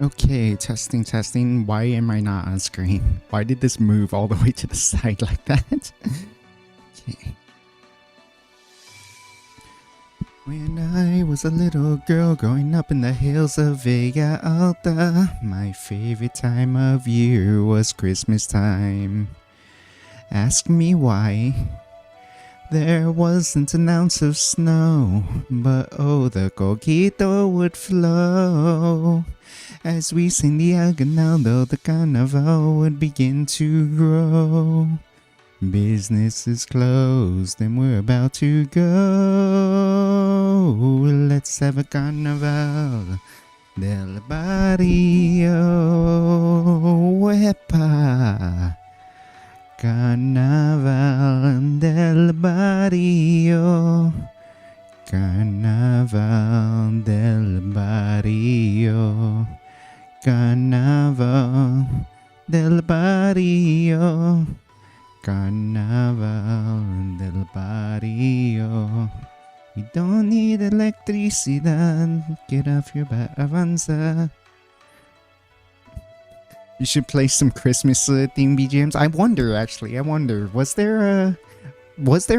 Okay, testing, testing. Why am I not on screen? Why did this move all the way to the side like that? Okay. When I was a little girl growing up in the hills of Vega Alta, my favorite time of year was Christmas time. Ask me why. There wasn't an ounce of snow, but oh, the coquito would flow. As we sing the aguinaldo, the carnival would begin to grow. Business is closed and we're about to go. Let's have a carnival del barrio. Wepa. Carnaval del barrio. Carnaval del barrio. Carnaval del barrio. Carnaval del barrio. We don't need electricidad. Get off your Avanza. You should play some Christmas theme BGMs. I wonder, was there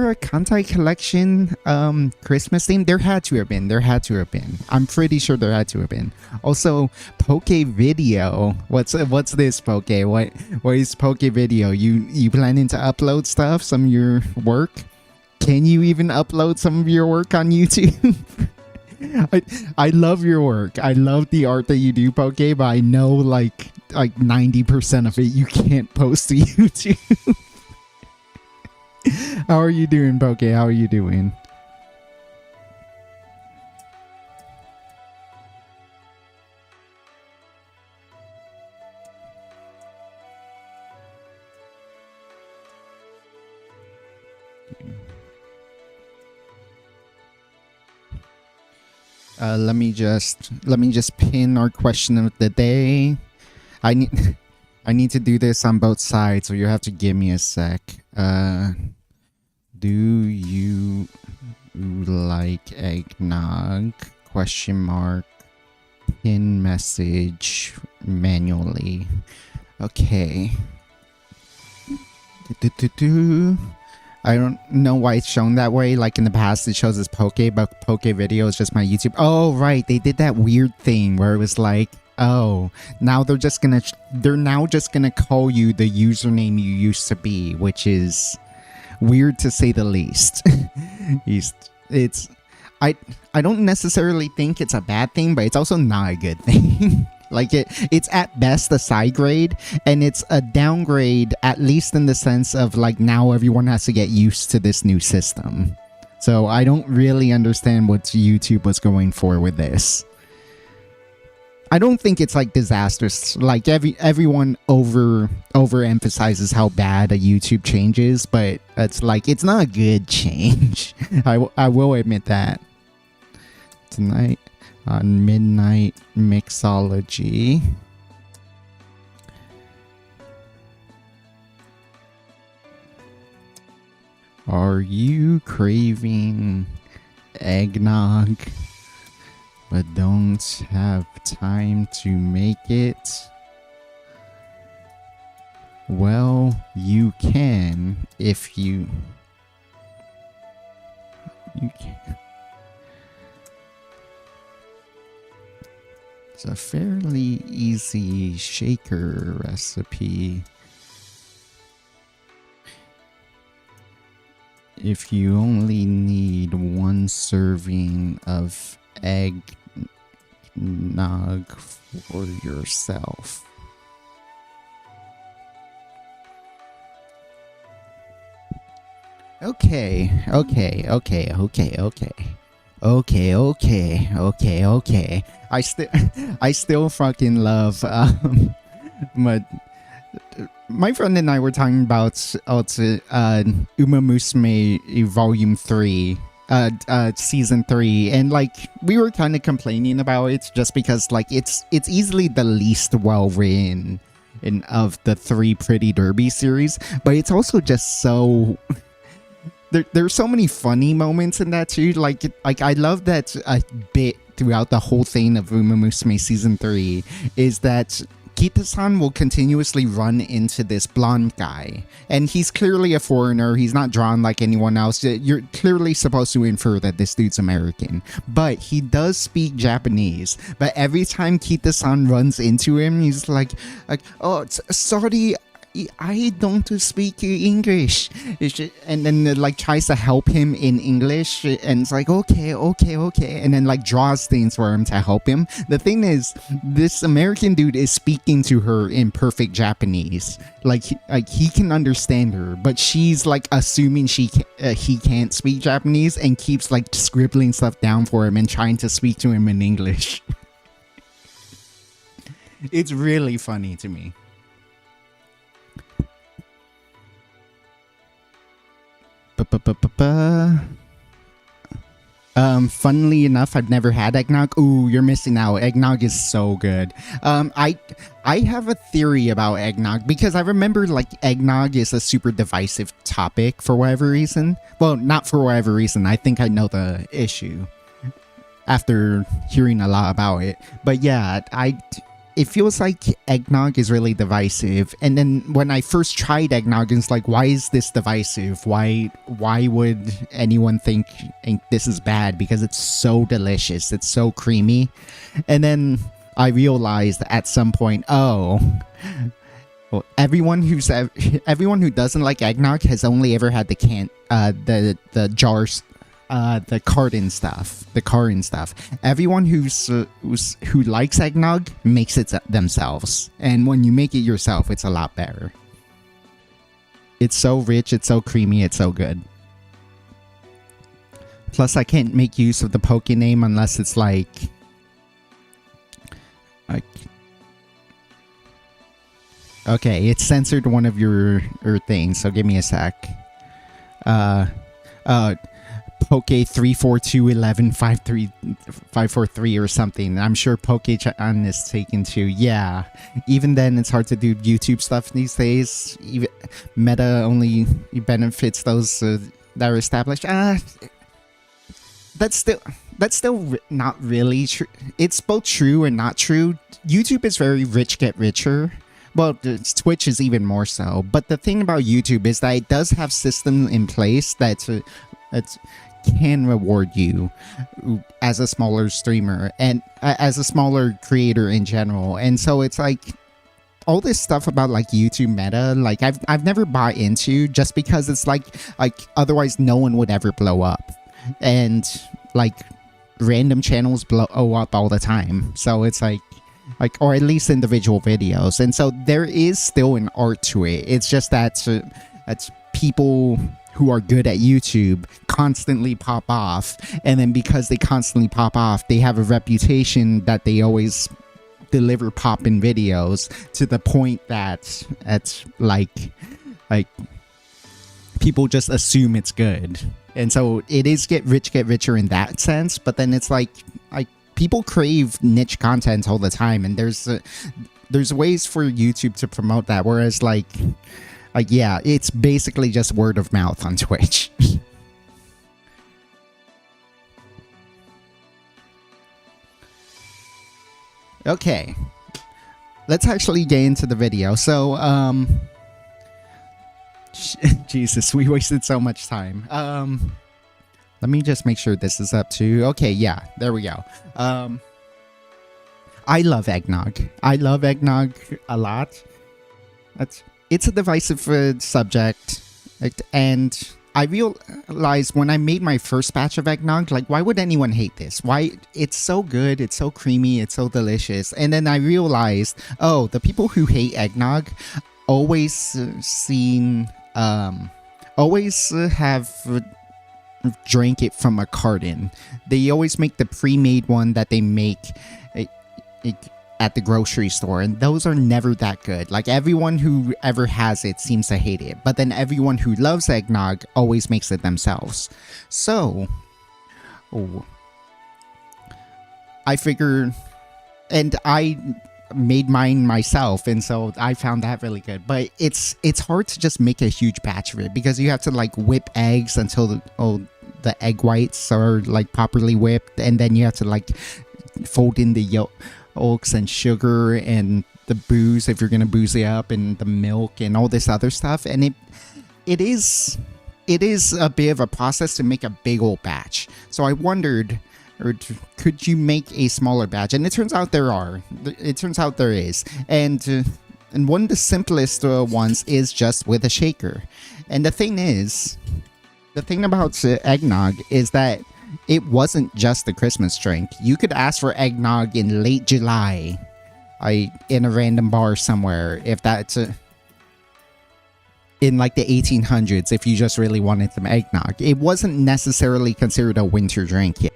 a Kantai collection Christmas theme? There had to have been. I'm pretty sure there had to have been. Also, Poke Video. What's this, Poke? What is Poke Video? You planning to upload stuff, some of your work? Can you even upload some of your work on YouTube? I love your work. I love the art that you do, Poke, but I know like 90% of it you can't post to YouTube. How are you doing, Poke? How are you doing? Let me just pin our question of the day. I need to do this on both sides, so you have to give me a sec. Do you like eggnog? Question mark. Pin message manually. Okay. I don't know why it's shown that way. Like in the past, it shows as Poke, but Poke Video is just my YouTube. Oh, right. They did that weird thing where it was like, oh, now they're now just gonna call you the username you used to be, which is weird to say the least. I don't necessarily think it's a bad thing, but it's also not a good thing. Like it's at best a side grade, and it's a downgrade, at least in the sense of like now everyone has to get used to this new system. So I don't really understand what YouTube was going for with this. I don't think it's like disastrous. Like everyone overemphasizes how bad a YouTube change is, but it's like it's not a good change. I will admit that. Tonight on Midnight Mixology. Are you craving eggnog but don't have time to make it? Well, you can if you can. It's a fairly easy shaker recipe. If you only need one serving of egg nog for yourself. Okay. I still fucking love my friend and I were talking about Uma Musume Volume 3, Season 3, and like we were kind of complaining about it just because like it's easily the least well written of the 3 Pretty Derby series, but it's also just so there's so many funny moments in that too. Like I love that bit throughout the whole thing of Uma Musume Season 3 is that Kita-san will continuously run into this blonde guy. And he's clearly a foreigner. He's not drawn like anyone else. You're clearly supposed to infer that this dude's American. But he does speak Japanese. But every time Kita-san runs into him, he's like oh, sorry, I don't speak English. And then like tries to help him in English, and it's like okay, and then like draws things for him to help him. The thing is, this American dude is speaking to her in perfect Japanese. Like he can understand her, but she's like assuming he can't speak Japanese and keeps like scribbling stuff down for him and trying to speak to him in English. It's really funny to me. Funnily enough, I've never had eggnog. Ooh, you're missing out. Eggnog is so good. I have a theory about eggnog because I remember like eggnog is a super divisive topic for whatever reason. Well, not for whatever reason. I think I know the issue after hearing a lot about it. But yeah, it feels like eggnog is really divisive. And then when I first tried eggnog, it's like, why is this divisive? Why would anyone think this is bad? Because it's so delicious. It's so creamy. And then I realized at some point, well, everyone who doesn't like eggnog has only ever had the jars, the carton stuff. Everyone who likes eggnog makes it themselves, and when you make it yourself, it's a lot better. It's so rich, it's so creamy, it's so good. Plus, I can't make use of the Poke name unless it's like okay, it censored one of your things, so give me a sec. Poke 3421153 or something. I'm sure Poke-chan is taken too. Yeah, even then it's hard to do YouTube stuff these days. Even Meta only benefits those that are established. That's still not really true. It's both true and not true. YouTube is very rich get richer. Well, Twitch is even more so. But the thing about YouTube is that it does have systems in place that can reward you as a smaller streamer and as a smaller creator in general. And so it's like all this stuff about like YouTube meta, like I've never bought into, just because it's like otherwise no one would ever blow up, and like random channels blow up all the time. So it's like or at least individual videos. And so there is still an art to it. It's just that that's people who are good at YouTube constantly pop off, and then because they constantly pop off, they have a reputation that they always deliver poppin' videos to the point that it's like people just assume it's good. And so it is get richer in that sense. But then it's like people crave niche content all the time, and there's ways for YouTube to promote that, whereas yeah, it's basically just word of mouth on Twitch. Okay, let's actually get into the video. So, Jesus, we wasted so much time. Let me just make sure this is up to... Okay, yeah, there we go. I love eggnog. I love eggnog a lot. It's a divisive subject, and I realized when I made my first batch of eggnog, like, why would anyone hate this? Why? It's so good, it's so creamy, it's so delicious. And then I realized, oh, the people who hate eggnog always have drank it from a carton. They always make the pre-made one that they make at the grocery store, and those are never that good. Like, everyone who ever has it seems to hate it, but then everyone who loves eggnog always makes it themselves. So I figured, and I made mine myself, and so I found that really good. But it's hard to just make a huge batch of it, because you have to like whip eggs until the egg whites are like properly whipped, and then you have to like fold in the yolks and sugar and the booze if you're gonna booze it up, and the milk and all this other stuff. And it is a bit of a process to make a big old batch. So I wondered, could you make a smaller batch? And it turns out there are. It turns out there is. And one of the simplest ones is just with a shaker. And the thing about eggnog is that it wasn't just a Christmas drink. You could ask for eggnog in late July, in a random bar somewhere, if that's in like the 1800s, if you just really wanted some eggnog. It wasn't necessarily considered a winter drink yet.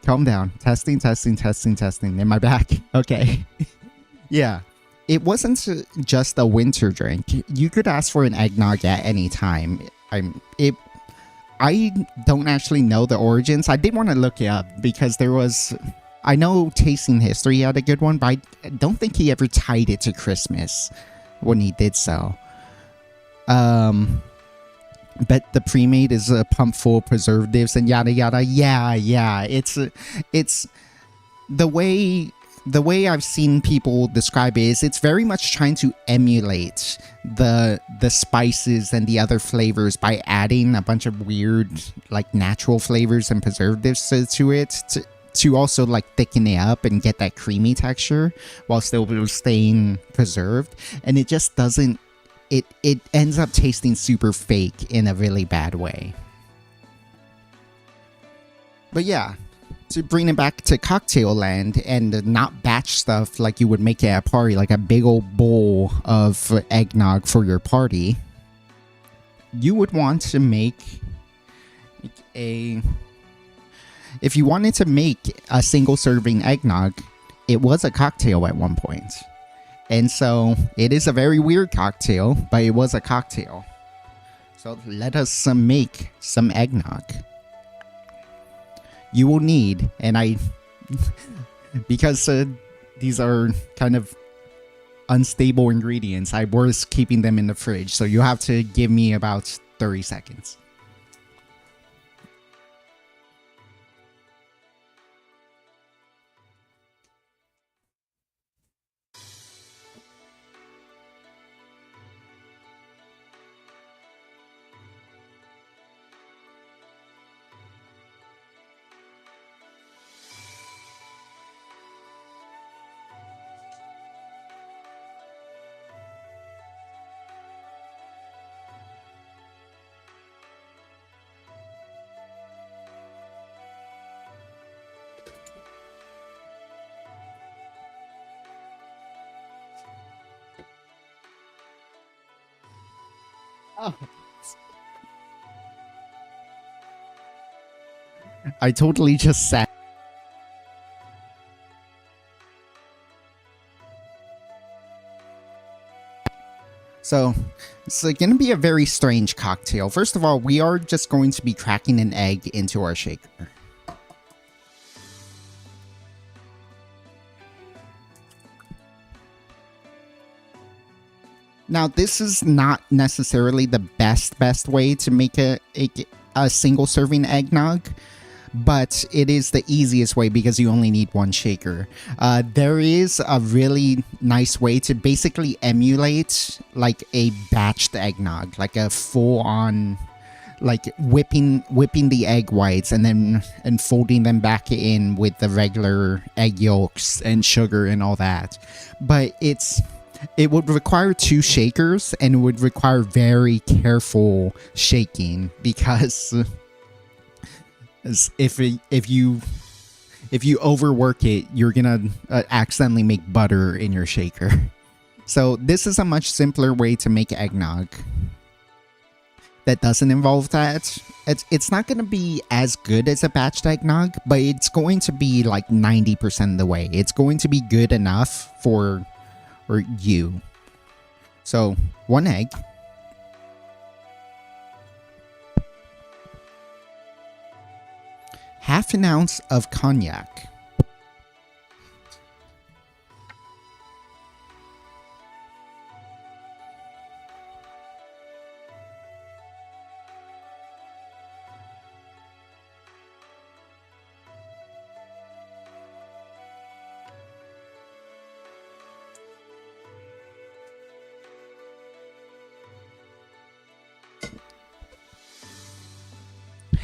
Calm down. Testing. Am I back? Okay. Yeah. It wasn't just a winter drink. You could ask for an eggnog at any time. I don't actually know the origins. I did want to look it up because I know Tasting History had a good one, but I don't think he ever tied it to Christmas when he did so. Bet the pre-made is a pump full of preservatives and yada yada. Yeah. It's the way I've seen people describe it is it's very much trying to emulate the spices and the other flavors by adding a bunch of weird like natural flavors and preservatives to it to also like thicken it up and get that creamy texture while still staying preserved. And it just doesn't. It ends up tasting super fake in a really bad way. But yeah, to bring it back to cocktail land and not batch stuff like you would make it at a party, like a big old bowl of eggnog for your party, you would want to make if you wanted to make a single serving eggnog, it was a cocktail at one point. And so it is a very weird cocktail, but it was a cocktail. So let us make some eggnog. You will need, because these are kind of unstable ingredients, I was keeping them in the fridge. So you have to give me about 30 seconds. Oh. I totally just sat. So, it's going to be a very strange cocktail. First of all, we are just going to be cracking an egg into our shaker. Now, this is not necessarily the best way to make a single serving eggnog, but it is the easiest way because you only need one shaker. There is a really nice way to basically emulate like a batched eggnog, like a full-on, like whipping the egg whites and folding them back in with the regular egg yolks and sugar and all that. But it would require 2 shakers and it would require very careful shaking because if you overwork it, you're gonna accidentally make butter in your shaker. So this is a much simpler way to make eggnog that doesn't involve that. It's not going to be as good as a batched eggnog, but it's going to be like 90% of the way. It's going to be good enough for you. So 1 egg, half an ounce of cognac,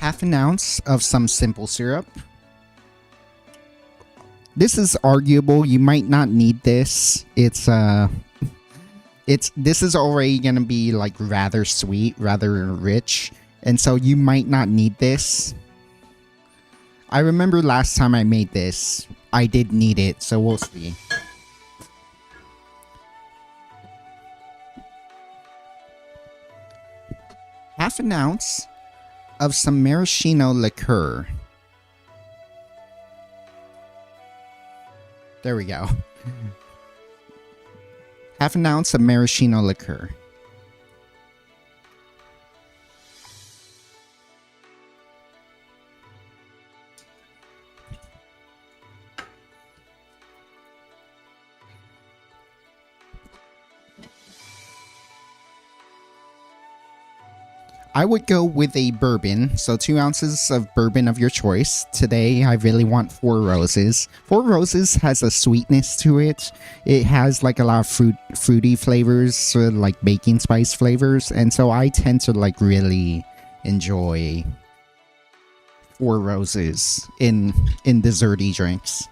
half an ounce of some simple syrup. This is arguable. You might not need this. This is already gonna be like rather sweet, rather rich, and so you might not need this. I remember last time I made this, I did need it, so we'll see. Half an ounce of some maraschino liqueur. There we go. Half an ounce of maraschino liqueur. I would go with a bourbon, so 2 ounces of bourbon of your choice. Today, I really want Four Roses. Four Roses has a sweetness to it. It has like a lot of fruity flavors, like baking spice flavors, and so I tend to like really enjoy Four Roses in desserty drinks.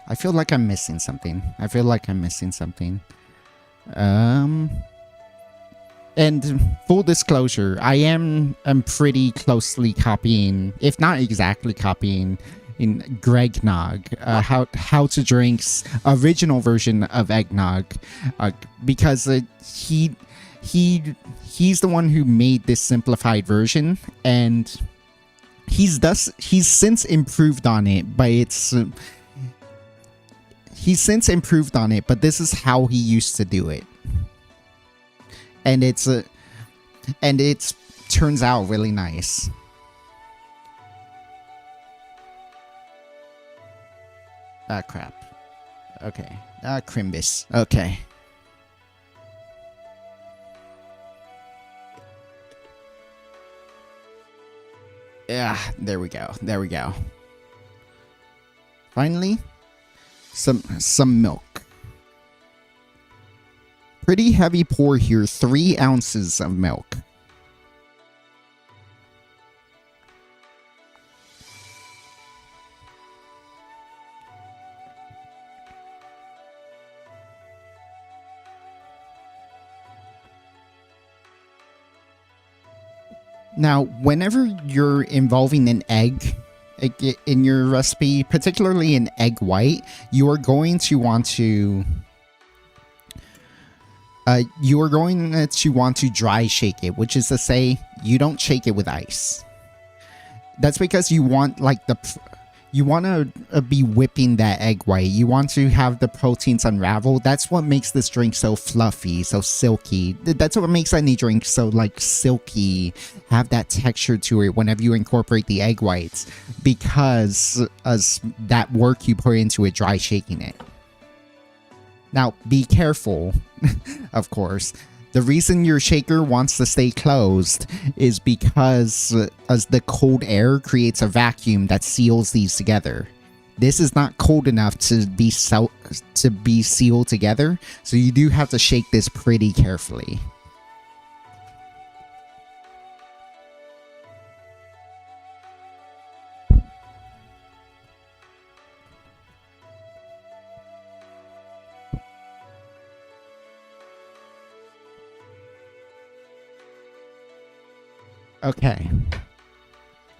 I feel like I'm missing something. And full disclosure, I'm pretty closely copying, if not exactly copying, in Egg Nog, how to drink's original version of Egg Nog, because he's the one who made this simplified version, and he's since improved on it, but he's since improved on it, but this is how he used to do it. And it's turns out really nice. Ah, crap. Okay. Ah, Crimbus. Okay. Yeah, there we go. There we go. Finally, some milk. Pretty heavy pour here, 3 ounces of milk. Now, whenever you're involving an egg in your recipe, particularly an egg white, you are going to want to dry shake it, which is to say you don't shake it with ice. That's because you want to be whipping that egg white. You want to have the proteins unravel. That's what makes this drink so fluffy, so silky. That's what makes any drink so like silky, have that texture to it whenever you incorporate the egg whites, because as that work you put into it dry shaking it. Now, be careful, of course. The reason your shaker wants to stay closed is because as the cold air creates a vacuum that seals these together. This is not cold enough to be sealed together, so you do have to shake this pretty carefully. Okay.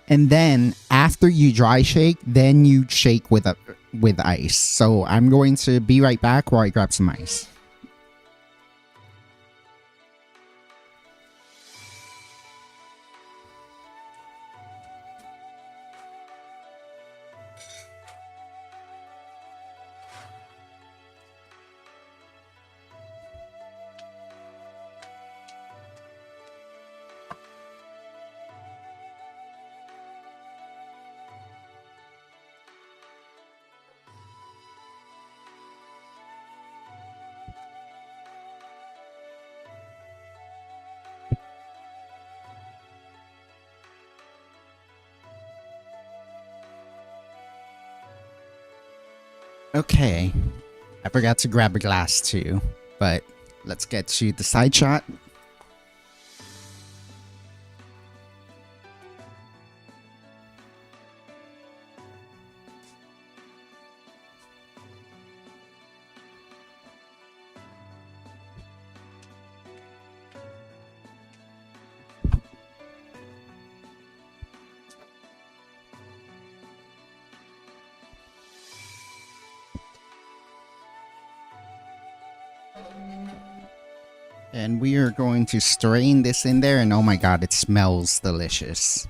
And then after you dry shake, then you shake with ice. So I'm going to be right back while I grab some ice. Okay, I forgot to grab a glass too, but let's get to the side shot. And we are going to strain this in there, and oh my god, it smells delicious.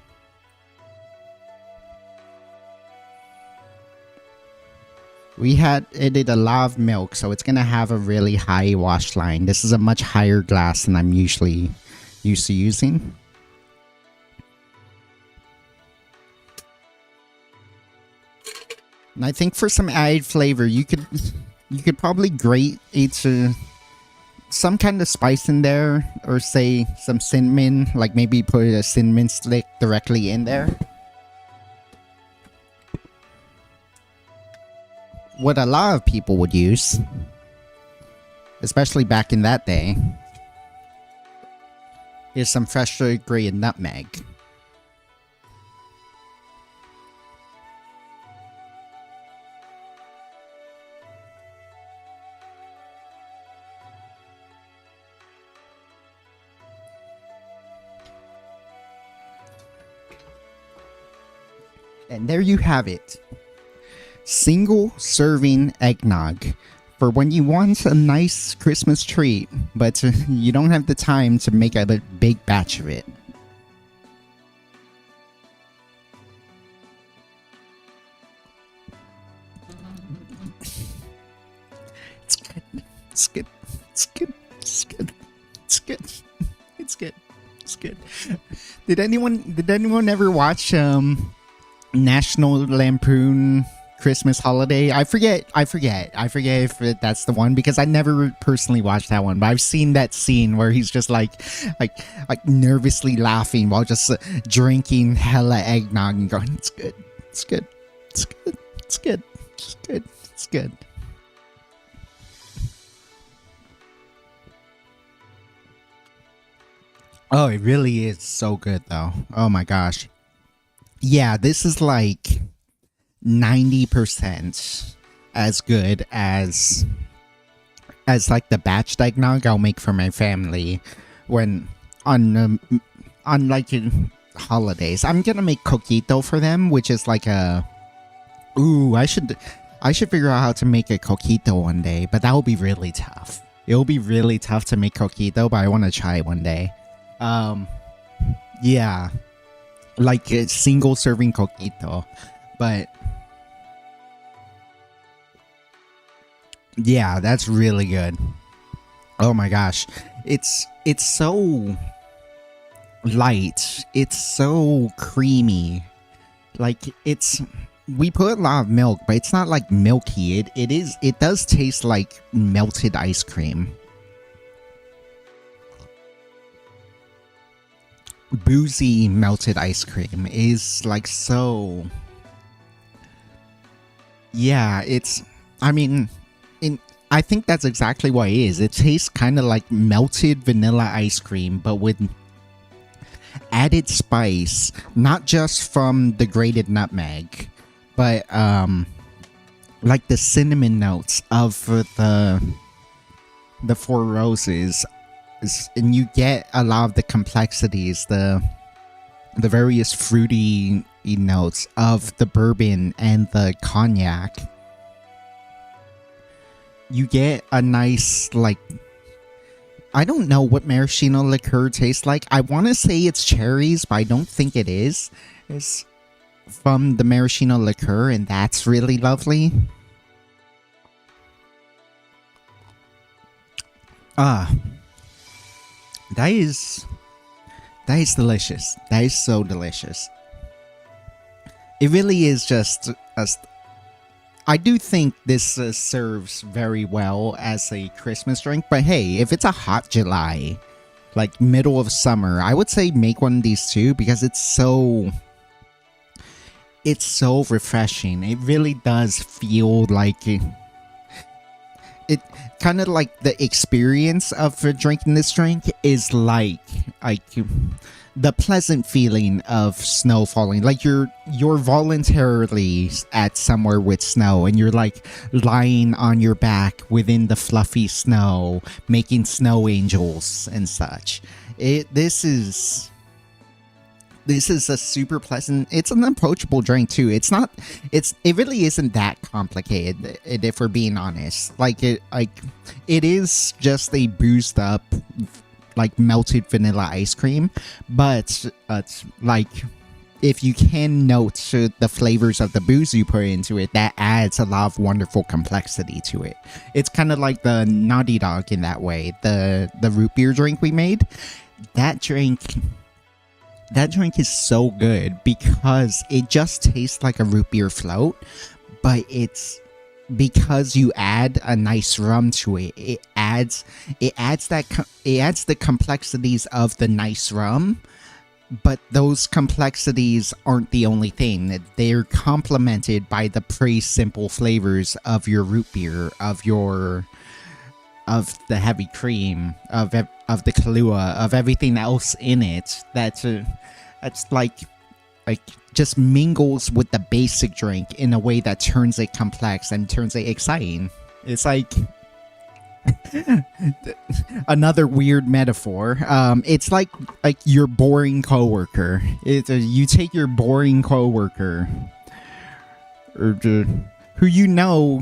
We had added a lot of milk, so it's gonna have a really high wash line. This is a much higher glass than I'm usually used to using. And I think for some added flavor, you could probably grate some kind of spice in there, or say some cinnamon, like maybe put a cinnamon stick directly in there. What a lot of people would use, especially back in that day, is some freshly grated nutmeg. And there you have it. Single serving eggnog for when you want a nice Christmas treat, but you don't have the time to make a big batch of it. It's good. It's good. It's good. It's good. It's good. It's good. It's good. Did anyone ever watch National Lampoon Christmas Holiday? I forget if that's the one, because I never personally watched that one, but I've seen that scene where he's just like nervously laughing while just drinking hella eggnog and going, it's good, it's good, it's good, it's good, it's good, it's good. Oh, it really is so good though. Oh my gosh. Yeah, this is like 90% as good as like the batched eggnog I'll make for my family when on like holidays. I'm gonna make coquito for them, which is like a I should figure out how to make a coquito one day, but that will be really tough. It'll be really tough to make coquito, but I want to try it one day. Yeah, like a single serving coquito, but yeah, that's really good. Oh my gosh, it's so light, it's so creamy. Like we put a lot of milk, but it's not like milky. It does taste like melted ice cream. Boozy melted ice cream is like so. Yeah, I think that's exactly what it is. It tastes kind of like melted vanilla ice cream, but with added spice, not just from the grated nutmeg, but like the cinnamon notes of the Four Roses, and you get a lot of the complexities, the various fruity notes of the bourbon and the cognac. You get a nice, like, I don't know what maraschino liqueur tastes like. I want to say it's cherries, but I don't think it is. It's from the maraschino liqueur, and that's really lovely. That is delicious. That is so delicious. It really is just I do think this serves very well as a Christmas drink, but hey, if it's a hot July, like middle of summer, I would say make one of these too, because it's so refreshing. It really does feel like it kind of like the experience of drinking this drink is like the pleasant feeling of snow falling. Like you're voluntarily at somewhere with snow, and you're like lying on your back within the fluffy snow, making snow angels and such. This is This is a super pleasant. It's an approachable drink too. It's not. It really isn't that complicated. If we're being honest, it is just a boozed up, like melted vanilla ice cream, but like if you can note the flavors of the booze you put into it, that adds a lot of wonderful complexity to it. It's kind of like the Naughty Dog in that way. The root beer drink we made, that drink is so good because it just tastes like a root beer float, but it's because you add a nice rum to it. It adds the complexities of the nice rum, but those complexities aren't the only thing. They're complemented by the pretty simple flavors of your root beer, of the heavy cream, of the Kahlua, of everything else in it. That's like just mingles with the basic drink in a way that turns it complex and turns it exciting. It's like another weird metaphor. It's like your boring coworker. You take your boring coworker, or who you know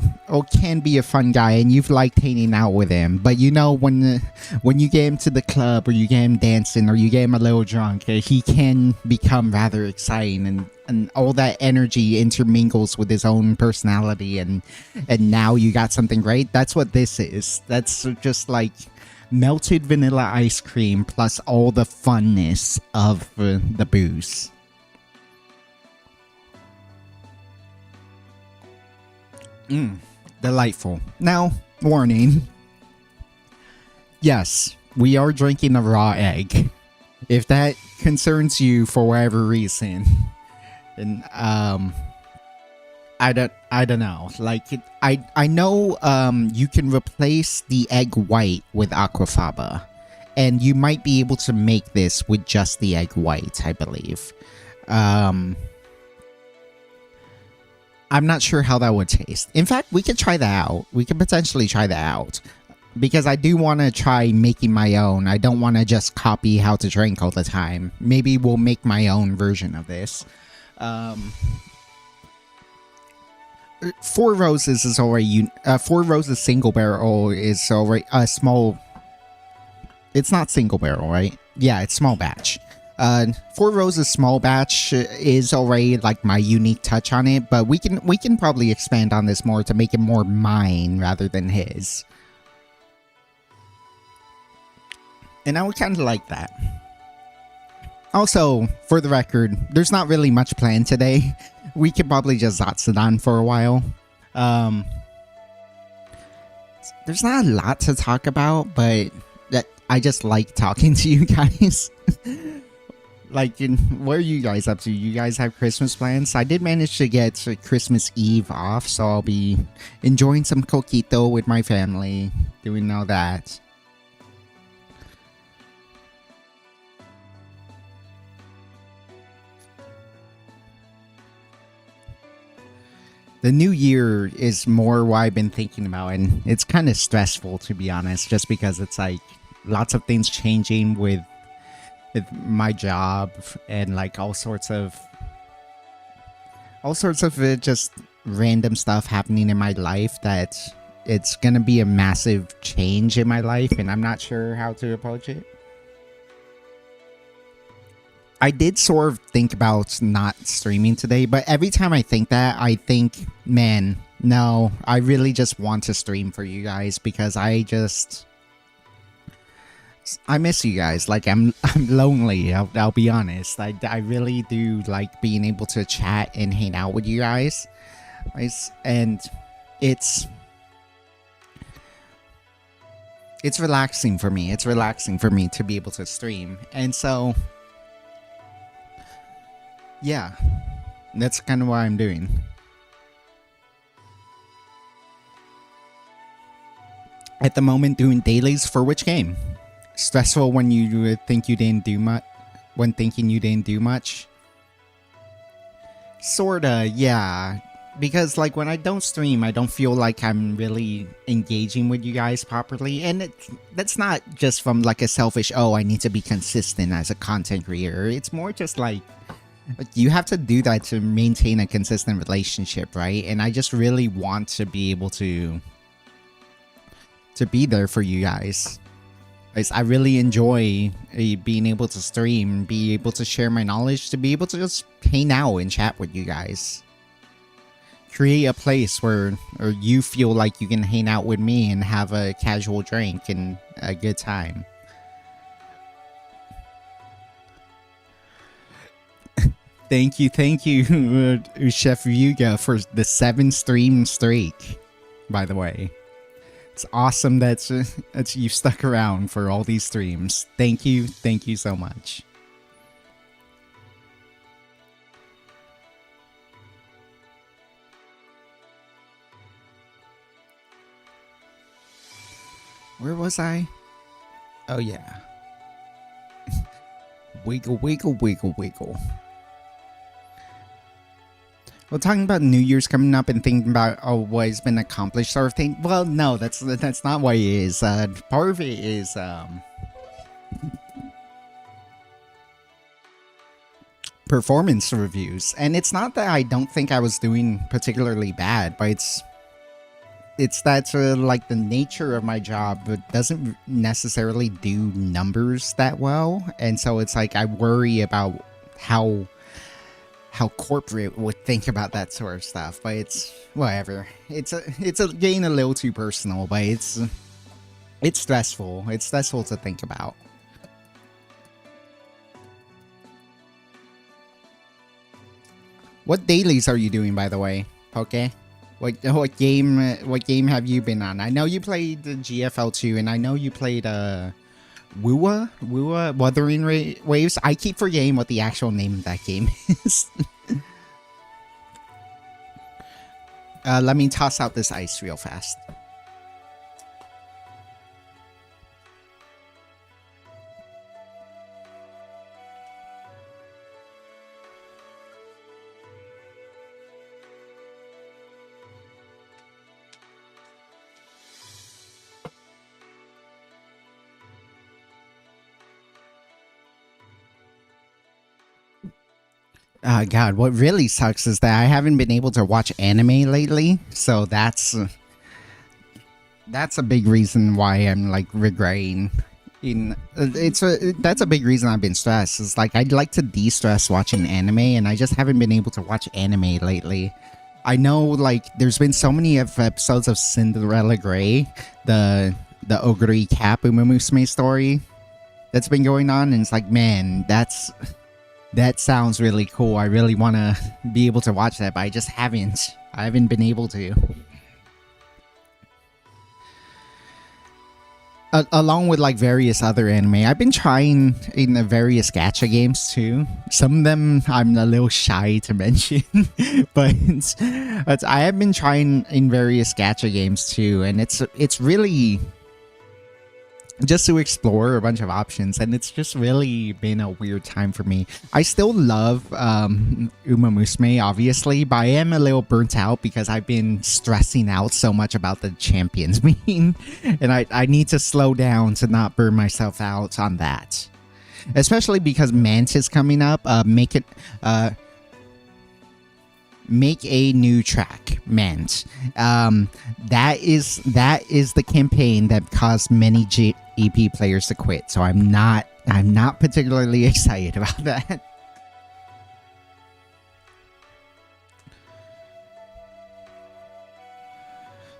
can be a fun guy, and you've liked hanging out with him, but you know when you get him to the club, or you get him dancing, or you get him a little drunk, he can become rather exciting, and all that energy intermingles with his own personality, and now you got something great. That's what this is. That's just like melted vanilla ice cream plus all the funness of the booze. Delightful. Now, warning. Yes, we are drinking a raw egg. If that concerns you for whatever reason, then I don't know. Like I know you can replace the egg white with aquafaba, and you might be able to make this with just the egg white, I believe. I'm not sure how that would taste. In fact, we could try that out. We could potentially try that out. Because I do want to try making my own. I don't want to just copy how to drink all the time. Maybe we'll make my own version of this. Four Roses is already... Four Roses single barrel is already a small... It's not single barrel, right? Yeah, it's small batch. Four Roses small batch is already like my unique touch on it, but we can probably expand on this more to make it more mine rather than his. And I would kind of like that. Also, for the record, there's not really much planned today. We could probably just Zatsudan for a while. There's not a lot to talk about, but I just like talking to you guys. Like, what are you guys up to? You guys have Christmas plans? I did manage to get Christmas Eve off, so I'll be enjoying some coquito with my family, doing all that. The new year is more what I've been thinking about, and it's kind of stressful, to be honest, just because it's like lots of things changing with my job and like all sorts of just random stuff happening in my life, that it's gonna be a massive change in my life, and I'm not sure how to approach it. I did sort of think about not streaming today, but every time I think that, I think, man, no, I really just want to stream for you guys, because I miss you guys. Like, I'm lonely. I'll be honest. I really do like being able to chat and hang out with you guys. And it's relaxing for me. It's relaxing for me to be able to stream. And so, yeah, that's kind of what I'm doing. At the moment, doing dailies for which game? Stressful when you think you didn't do much, when thinking you didn't do much. Sorta, yeah. because like when I don't stream, I don't feel like I'm really engaging with you guys properly, and that's not just from like a selfish, oh, I need to be consistent as a content creator. It's more just like you have to do that to maintain a consistent relationship, right? And I just really want to be able to be there for you guys. I really enjoy being able to stream, be able to share my knowledge, to be able to just hang out and chat with you guys. Create a place where or you feel like you can hang out with me and have a casual drink and a good time. Thank you, Chef Yuga, for the 7 stream streak, by the way. It's awesome that you stuck around for all these streams. Thank you so much. Where was I? Oh yeah. Wiggle, wiggle, wiggle, wiggle. Well, talking about New Year's coming up and thinking about what has been accomplished sort of thing. Well, no, that's not what it is. Part of it is performance reviews, and it's not that I don't think I was doing particularly bad, but it's that like the nature of my job doesn't necessarily do numbers that well, and so it's like I worry about how corporate would think about that sort of stuff, but it's whatever. It's getting a little too personal, but it's stressful. It's stressful to think about. What dailies are you doing, by the way? Okay. What game have you been on? I know you played the GFL 2, and I know you played Wua Wuthering Waves. I keep forgetting what the actual name of that game is. Let me toss out this ice real fast. God, what really sucks is that I haven't been able to watch anime lately, so that's a big reason why I'm like regretting. That's a big reason I've been stressed. It's like I'd like to de-stress watching anime, and I just haven't been able to watch anime lately. I know like there's been so many episodes of Cinderella Grey, the Oguri Cap Umamusume story that's been going on, and it's like, man, that sounds really cool. I really want to be able to watch that, but I just haven't. I haven't been able to. Along with like various other anime, I've been trying in the various gacha games too. Some of them I'm a little shy to mention, but I have been trying in various gacha games too, and it's really just to explore a bunch of options, and it's just really been a weird time for me. I still love Umamusume, obviously, but I am a little burnt out because I've been stressing out so much about the champions meme, and I need to slow down to not burn myself out on that. Especially because Mant is coming up. Make a new track, Mant. That is the campaign that caused many EP players to quit. So I'm not particularly excited about that.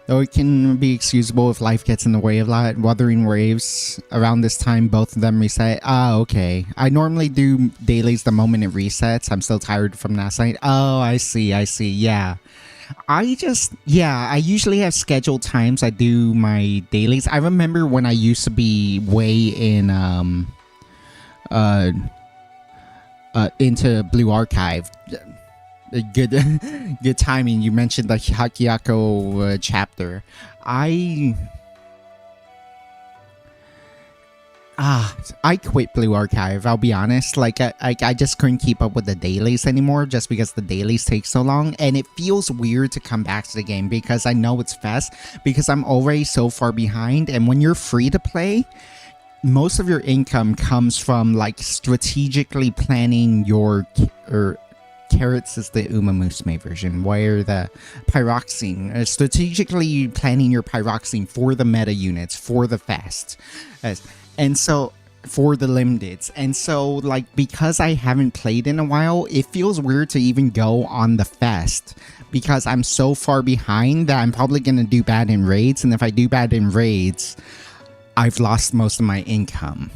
Though it can be excusable if life gets in the way of Wuthering Waves. Around this time, both of them reset. Ah, okay. I normally do dailies the moment it resets. I'm still tired from last night. Oh, I see. Yeah. I usually have scheduled times I do my dailies. I remember when I used to be way in into Blue Archive. Good timing. You mentioned the Hakiyako chapter. I I quit Blue Archive, I'll be honest. Like, I just couldn't keep up with the dailies anymore just because the dailies take so long. And it feels weird to come back to the game because I know it's fast because I'm already so far behind. And when you're free to play, most of your income comes from, like, strategically planning your... Carrots is the Uma Musume version, where the pyroxene, strategically planning your pyroxene for the meta units, for the fast. And so, for the limiteds. And so, like, because I haven't played in a while, it feels weird to even go on the fast. Because I'm so far behind that I'm probably going to do bad in raids. And if I do bad in raids, I've lost most of my income.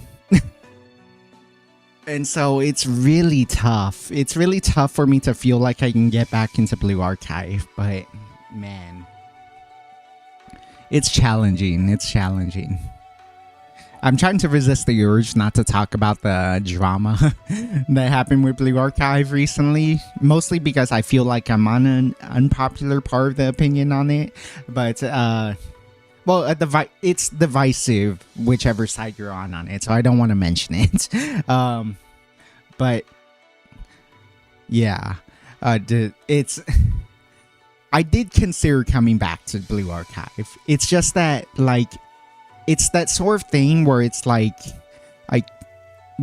And so it's really tough. It's really tough for me to feel like I can get back into Blue Archive. But, man, it's challenging. It's challenging. I'm trying to resist the urge not to talk about the drama that happened with Blue Archive recently. Mostly because I feel like I'm on an unpopular part of the opinion on it. But, well, it's divisive, whichever side you're on it, so I don't want to mention it. But yeah, it's. I did consider coming back to Blue Archive. It's just that, like, it's that sort of thing where it's like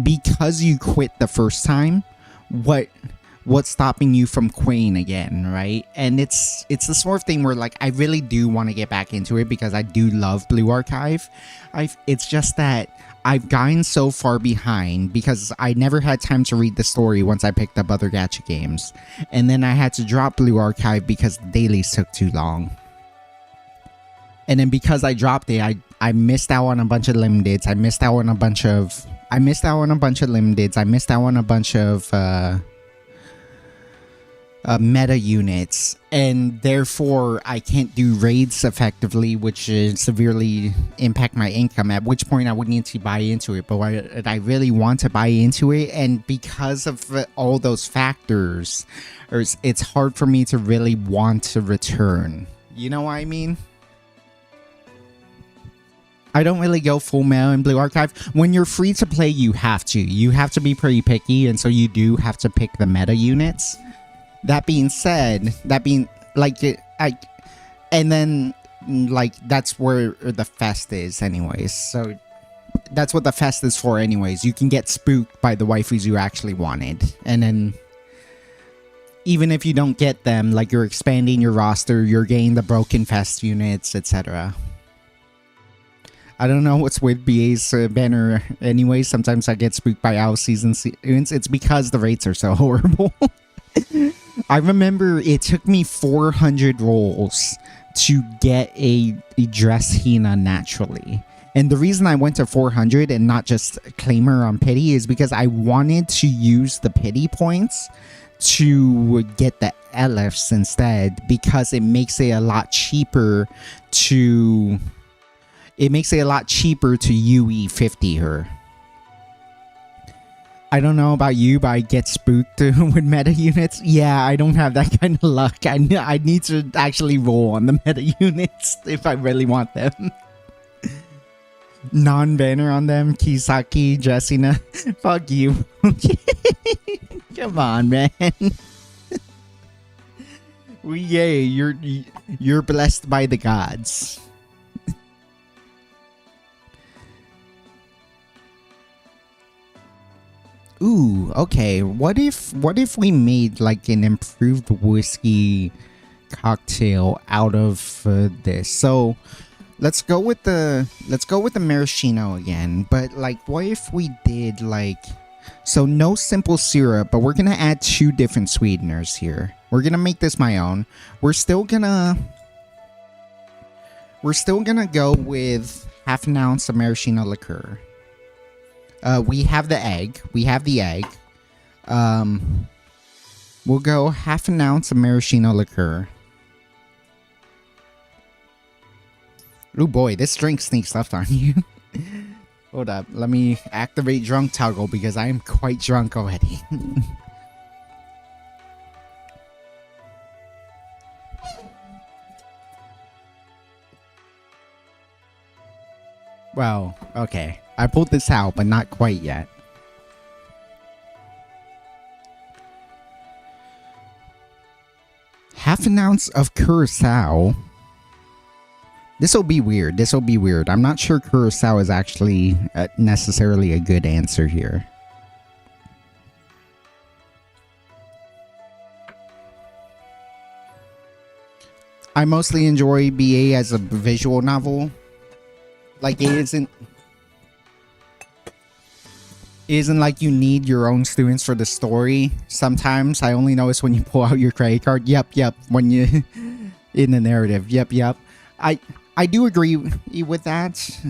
because you quit the first time, what's stopping you from quitting again, right? And it's the sort of thing where, like, I really do want to get back into it because I do love Blue Archive. It's just that I've gotten so far behind because I never had time to read the story once I picked up other gacha games. And then I had to drop Blue Archive because the dailies took too long. And then because I dropped it, I missed out on a bunch of limiteds. I missed out on a bunch of limiteds. I missed out on a bunch of meta units, and therefore I can't do raids effectively, which severely impact my income, at which point I would need to buy into it. But I really want to buy into it, and because of all those factors, it's hard for me to really want to return. You know what I mean? I don't really go full meta in Blue Archive. When you're free to play, you have to be pretty picky, and so you do have to pick the meta units. That being said, and then, like, that's where the fest is anyways. So that's what the fest is for anyways. You can get spooked by the waifus you actually wanted. And then, even if you don't get them, like, you're expanding your roster, you're getting the broken fest units, etc. I don't know what's with BA's banner anyways. Sometimes I get spooked by our season. It's because the rates are so horrible. I remember it took me 400 rolls to get a dress Hina naturally. And the reason I went to 400 and not just claim her on pity is because I wanted to use the pity points to get the LFs instead, because it makes it a lot cheaper to UE 50 her. I don't know about you, but I get spooked with meta units. Yeah, I don't have that kind of luck. I need to actually roll on the meta units if I really want them. Non-banner on them, Kisaki, Jessina. Fuck you. Come on, man. Yay, you're blessed by the gods. Ooh, okay. What if we made, like, an improved whiskey cocktail out of this? So let's go with the maraschino again. But, like, what if we did, like, so no simple syrup, but we're gonna add 2 different sweeteners here. We're gonna make this my own. We're still gonna go with half an ounce of maraschino liqueur. We have the egg. We'll go half an ounce of maraschino liqueur. Oh boy, this drink sneaks up on you. Hold up, let me activate drunk toggle because I am quite drunk already. Well, okay. I pulled this out, but not quite yet. Half an ounce of curacao. This will be weird. This will be weird. I'm not sure curacao is actually necessarily a good answer here. I mostly enjoy BA as a visual novel. Like, it isn't like you need your own students for the story. Sometimes I only notice when you pull out your credit card. Yep. When you in the narrative. Yep. I do agree with that.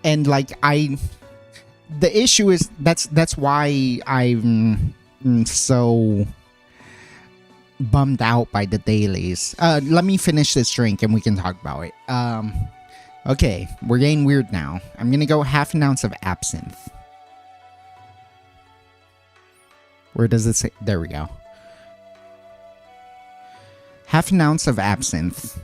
And like the issue is that's why I'm so bummed out by the dailies. Let me finish this drink and we can talk about it. Okay, we're getting weird now. I'm gonna go half an ounce of absinthe. Where does it say? There we go. Half an ounce of absinthe.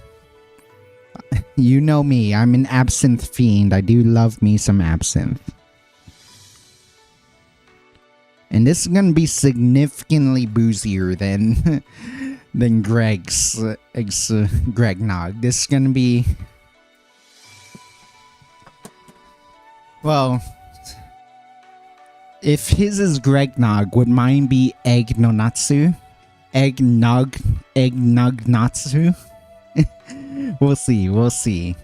You know me, I'm an absinthe fiend. I do love me some absinthe. And this is gonna be significantly boozier than Greg's Egg Nog. This is gonna be, well, if his is Greg Nog, would mine be Egg Nonatsu? Egg Nog Natsu? We'll see.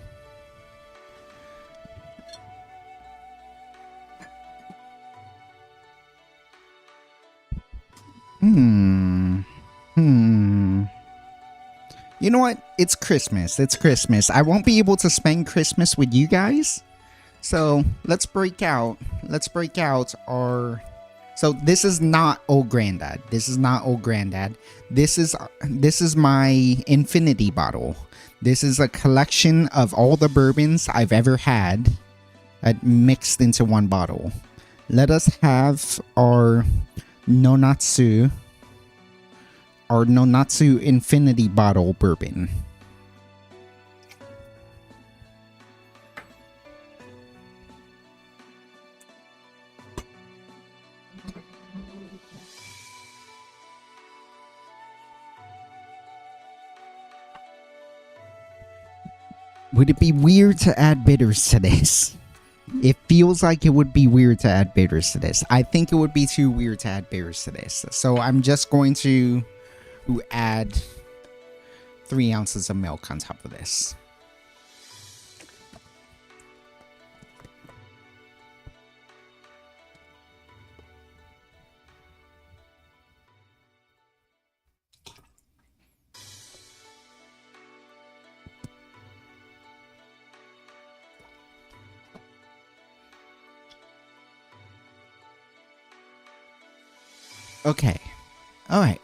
You know what? It's Christmas. I won't be able to spend Christmas with you guys. So let's break out our... So this is not Old Granddad. This is my infinity bottle. This is a collection of all the bourbons I've ever had mixed into one bottle. Let us have our Nonatsu infinity bottle bourbon. Would it be weird to add bitters to this? It feels like it would be weird to add bitters to this. I think it would be too weird to add bitters to this. So I'm just going to add 3 ounces of milk on top of this. Okay. Alright.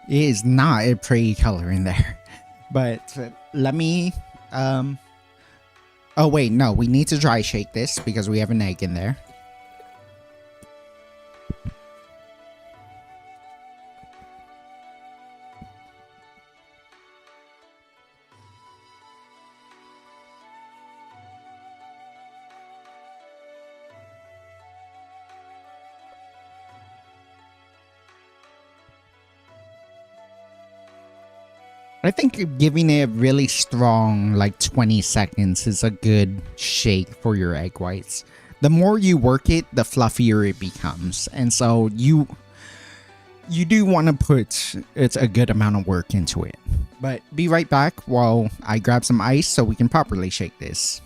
It is not a pretty color in there. But let me... Oh wait, no. We need to dry shake this because we have an egg in there. I think giving it a really strong, like 20 seconds is a good shake for your egg whites. The more you work it, the fluffier it becomes. And so you do want to put a good amount of work into it. But be right back while I grab some ice so we can properly shake this.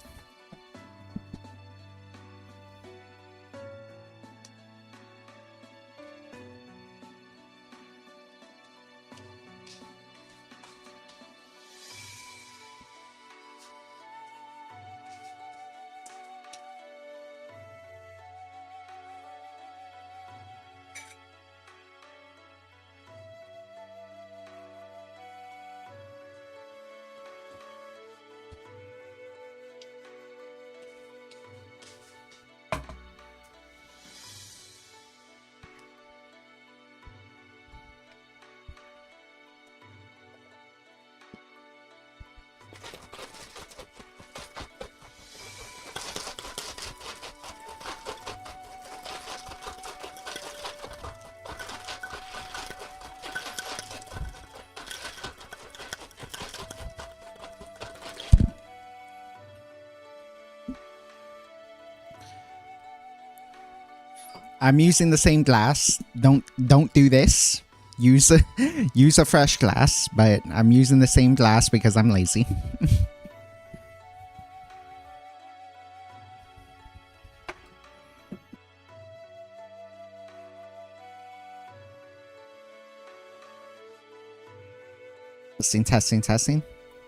I'm using the same glass. Don't do this. Use a use a fresh glass, but I'm using the same glass because I'm lazy.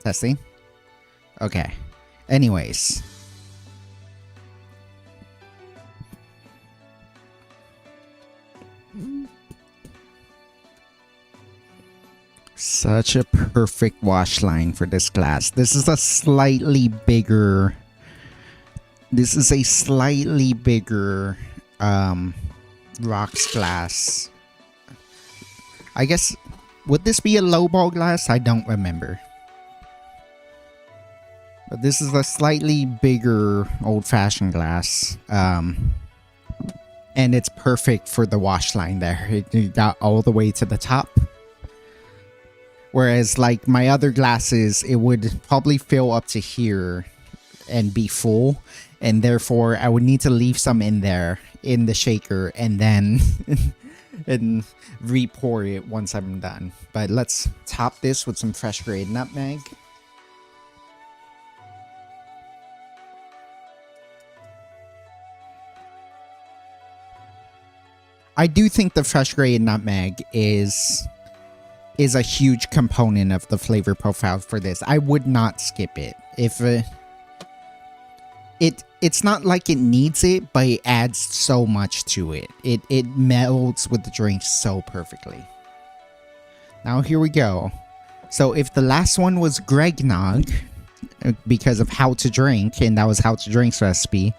Testing. Okay. Anyways. Such a perfect wash line for this glass. This is a slightly bigger rocks glass. I guess, would this be a lowball glass? I don't remember. But this is a slightly bigger old-fashioned glass. And it's perfect for the wash line there. It got all the way to the top. Whereas, like, my other glasses, it would probably fill up to here and be full. And therefore, I would need to leave some in there, in the shaker, and then and re-pour it once I'm done. But let's top this with some fresh grade nutmeg. I do think the fresh grade nutmeg is a huge component of the flavor profile for this. I would not skip it. If it's not like it needs it, but it adds so much to it. It melds with the drink so perfectly. Now here we go. So if the last one was Egg Nog, because of how to drink, and that was how to drink's recipe,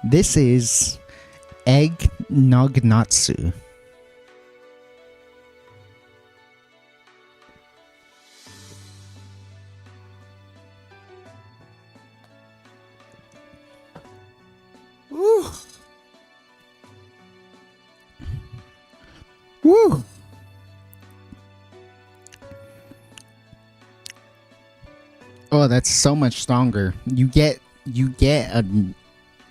this is Egg Nog Natsu. Woo! Woo! Oh, that's so much stronger. You get a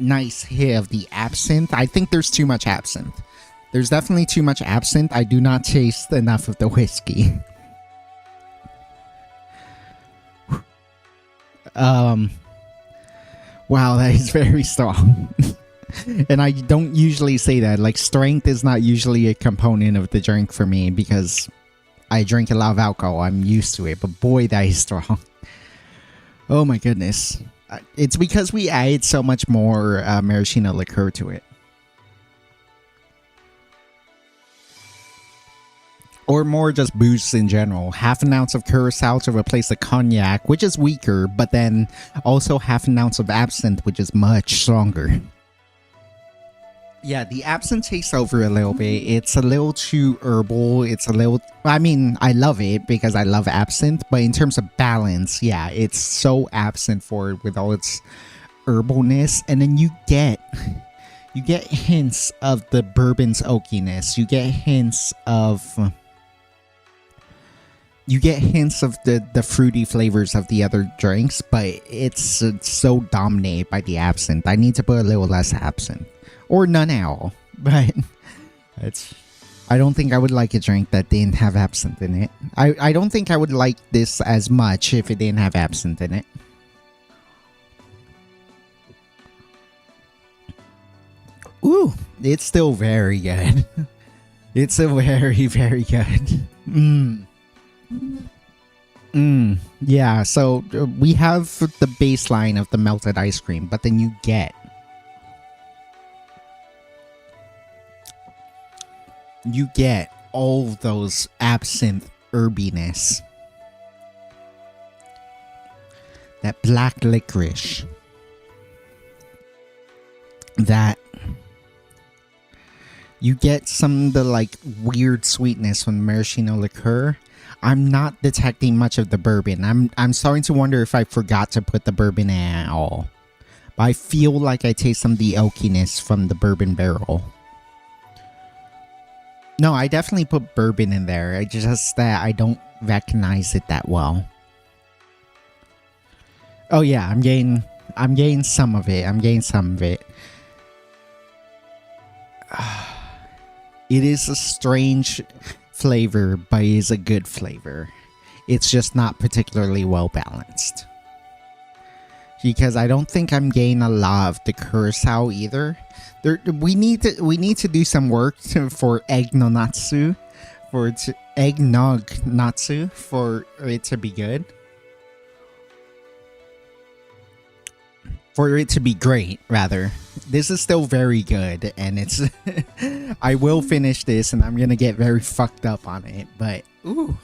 nice hit of the absinthe. I think there's too much absinthe. There's definitely too much absinthe. I do not taste enough of the whiskey. Wow, that is very strong. And I don't usually say that. Like, strength is not usually a component of the drink for me because I drink a lot of alcohol. I'm used to it. But boy, that is strong. Oh my goodness. It's because we added so much more maraschino liqueur to it. Or more just booze in general. Half an ounce of curacao to replace the cognac, which is weaker, but then also half an ounce of absinthe, which is much stronger. Yeah, the absinthe takes over a little bit. It's a little too herbal. It's a little... I mean, I love it because I love absinthe, but in terms of balance, yeah, it's so absinthe forward with all its herbalness. And then you get hints of the bourbon's oakiness. You get hints of the fruity flavors of the other drinks, but it's so dominated by the absinthe. I need to put a little less absinthe. Or none at all. But I don't think I would like a drink that didn't have absinthe in it. I don't think I would like this as much if it didn't have absinthe in it. Ooh, it's still very good. It's still very, very good. Yeah, so we have the baseline of the melted ice cream, but then you get all those absinthe herbiness. That black licorice. That you get some of the like weird sweetness from maraschino liqueur. I'm not detecting much of the bourbon. I'm starting to wonder if I forgot to put the bourbon in at all. But I feel like I taste some of the oakiness from the bourbon barrel. No, I definitely put bourbon in there. It's just that I don't recognize it that well. Oh yeah, I'm getting some of it. It is a strange flavor, but it is a good flavor. It's just not particularly well balanced. Because I don't think I'm getting a lot of the curacao either. We need to do some work for Egg Nonatsu, Egg Nog Natsu for it to be good. For it to be great, rather. This is still very good, and it's... I will finish this, and I'm gonna get very fucked up on it, but... Ooh.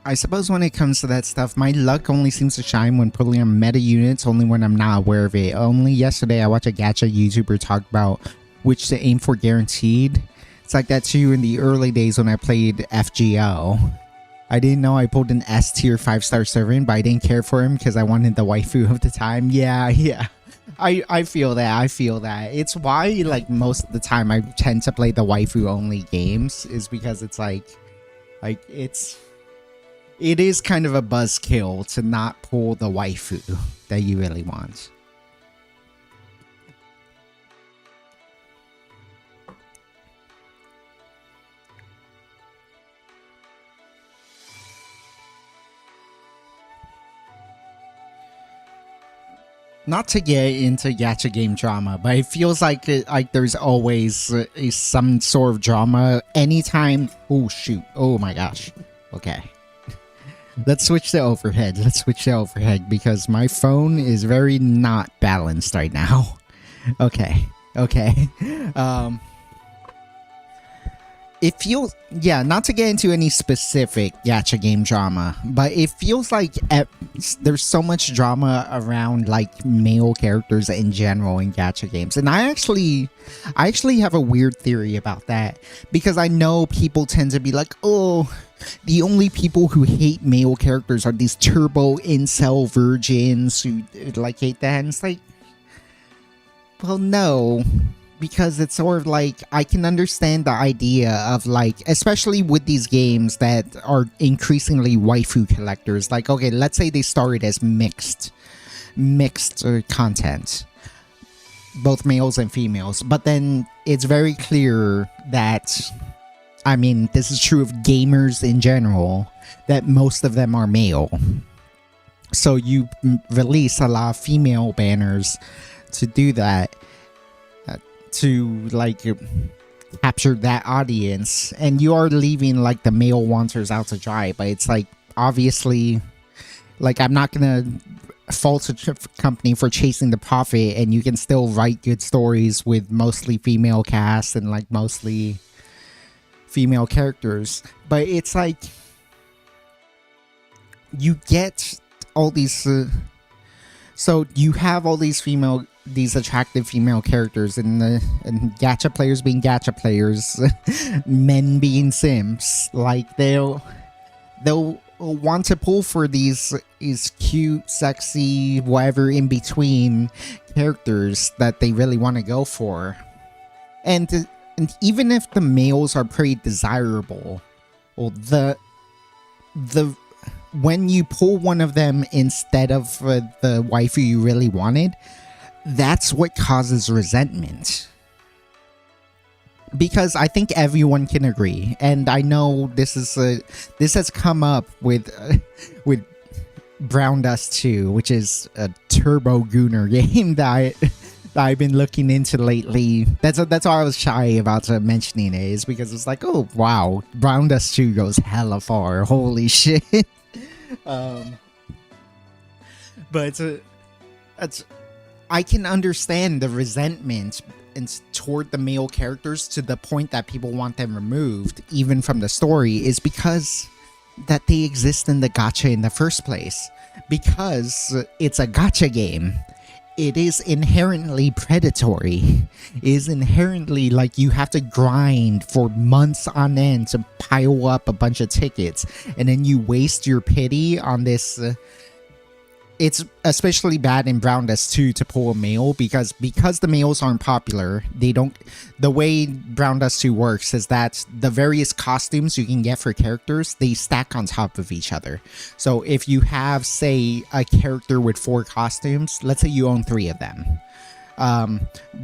I suppose when it comes to that stuff, my luck only seems to shine when pulling on meta units, only when I'm not aware of it. Only yesterday, I watched a gacha YouTuber talk about which to aim for guaranteed. It's like that too in the early days when I played FGO. I didn't know I pulled an S tier 5-star servant, but I didn't care for him because I wanted the waifu of the time. Yeah. I feel that. It's why, like, most of the time I tend to play the waifu only games, is because it's like it is kind of a buzzkill to not pull the waifu that you really want. Not to get into gacha game drama, but it feels like there's always some sort of drama anytime. Oh shoot! Oh my gosh! Okay, let's switch to overhead. Because my phone is very not balanced right now. Okay. It feels, yeah, not to get into any specific gacha game drama, but it feels like there's so much drama around, like, male characters in general in gacha games. And I actually have a weird theory about that, because I know people tend to be like, oh, the only people who hate male characters are these turbo incel virgins who, like, hate that. And it's like, well, no. Because it's sort of like, I can understand the idea of, like, especially with these games that are increasingly waifu collectors. Like, okay, let's say they started as mixed content, both males and females. But then it's very clear that, I mean, this is true of gamers in general, that most of them are male. So you release a lot of female banners to do that. To, like, capture that audience, and you are leaving, like, the male wanters out to dry. But it's like, obviously, like, I'm not gonna fault a company for chasing the profit, and you can still write good stories with mostly female cast and, like, mostly female characters. But it's like, you get all these so you have all these attractive female characters, and gacha players being gacha players, men being simps. Like, they'll want to pull for these cute, sexy, whatever in between characters that they really want to go for. And even if the males are pretty desirable, well, when you pull one of them instead of the waifu you really wanted, that's what causes resentment. Because I think everyone can agree, and I know this has come up with Brown Dust 2, which is a Turbo Gooner game that I've been looking into lately. That's why I was shy about mentioning it, is because it's like, oh wow, Brown Dust 2 goes hella far. Holy shit. But I can understand the resentment toward the male characters to the point that people want them removed, even from the story, is because that they exist in the gacha in the first place. Because it's a gacha game. It is inherently predatory. It is inherently like you have to grind for months on end to pile up a bunch of tickets, and then you waste your pity on this. It's especially bad in Brown Dust 2 to pull a male, because the males aren't popular. They don't. The way Brown Dust 2 works is that the various costumes you can get for characters, they stack on top of each other. So if you have, say, a character with 4 costumes, let's say you own 3 of them.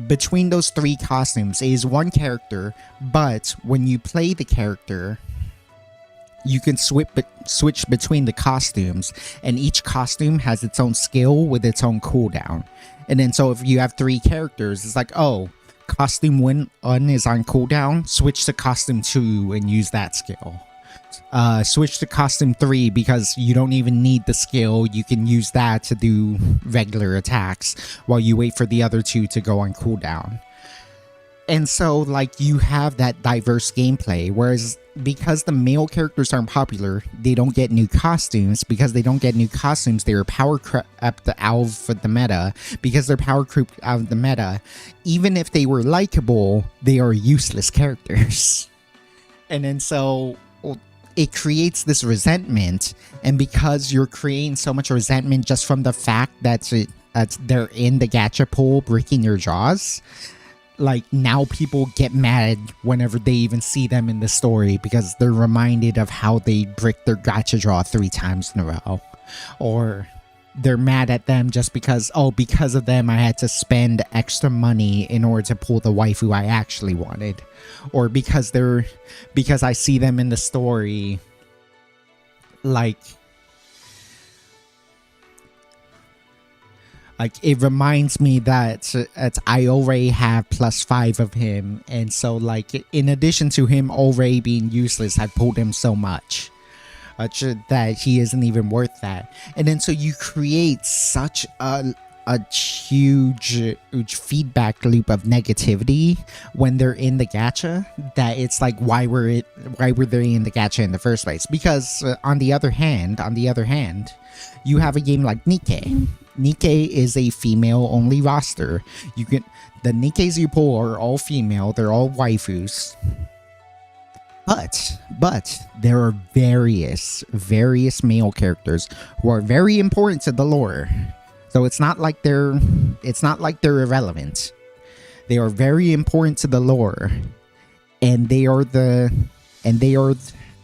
between those three costumes is one character, but when you play the character, you can switch between the costumes, and each costume has its own skill with its own cooldown. And then so if you have three characters, it's like, oh, costume 1 is on cooldown, switch to costume 2 and use that skill. Switch to costume 3 because you don't even need the skill, you can use that to do regular attacks while you wait for the other two to go on cooldown. And so like you have that diverse gameplay, whereas because the male characters aren't popular, they don't get new costumes. Because they don't get new costumes, they are power crept out of the meta. Because they're power crept out of the meta, even if they were likable, they are useless characters. And then so it creates this resentment, and because you're creating so much resentment just from the fact that they're in the gacha pool breaking your jaws, like now people get mad whenever they even see them in the story because they're reminded of how they bricked their gacha draw 3 times in a row. Or they're mad at them just because, oh, because of them I had to spend extra money in order to pull the waifu I actually wanted. Or because I see them in the story, like it reminds me that I already have +5 of him, and so like in addition to him already being useless, I pulled him so much that he isn't even worth that. And then so you create such a huge feedback loop of negativity when they're in the gacha that it's like, why were they in the gacha in the first place? Because on the other hand, you have a game like Nikkei. Nikkei is a female only roster. The Nikkeis you pull are all female, they're all waifus. But there are various male characters who are very important to the lore. So it's not like they're irrelevant. They are very important to the lore, and they are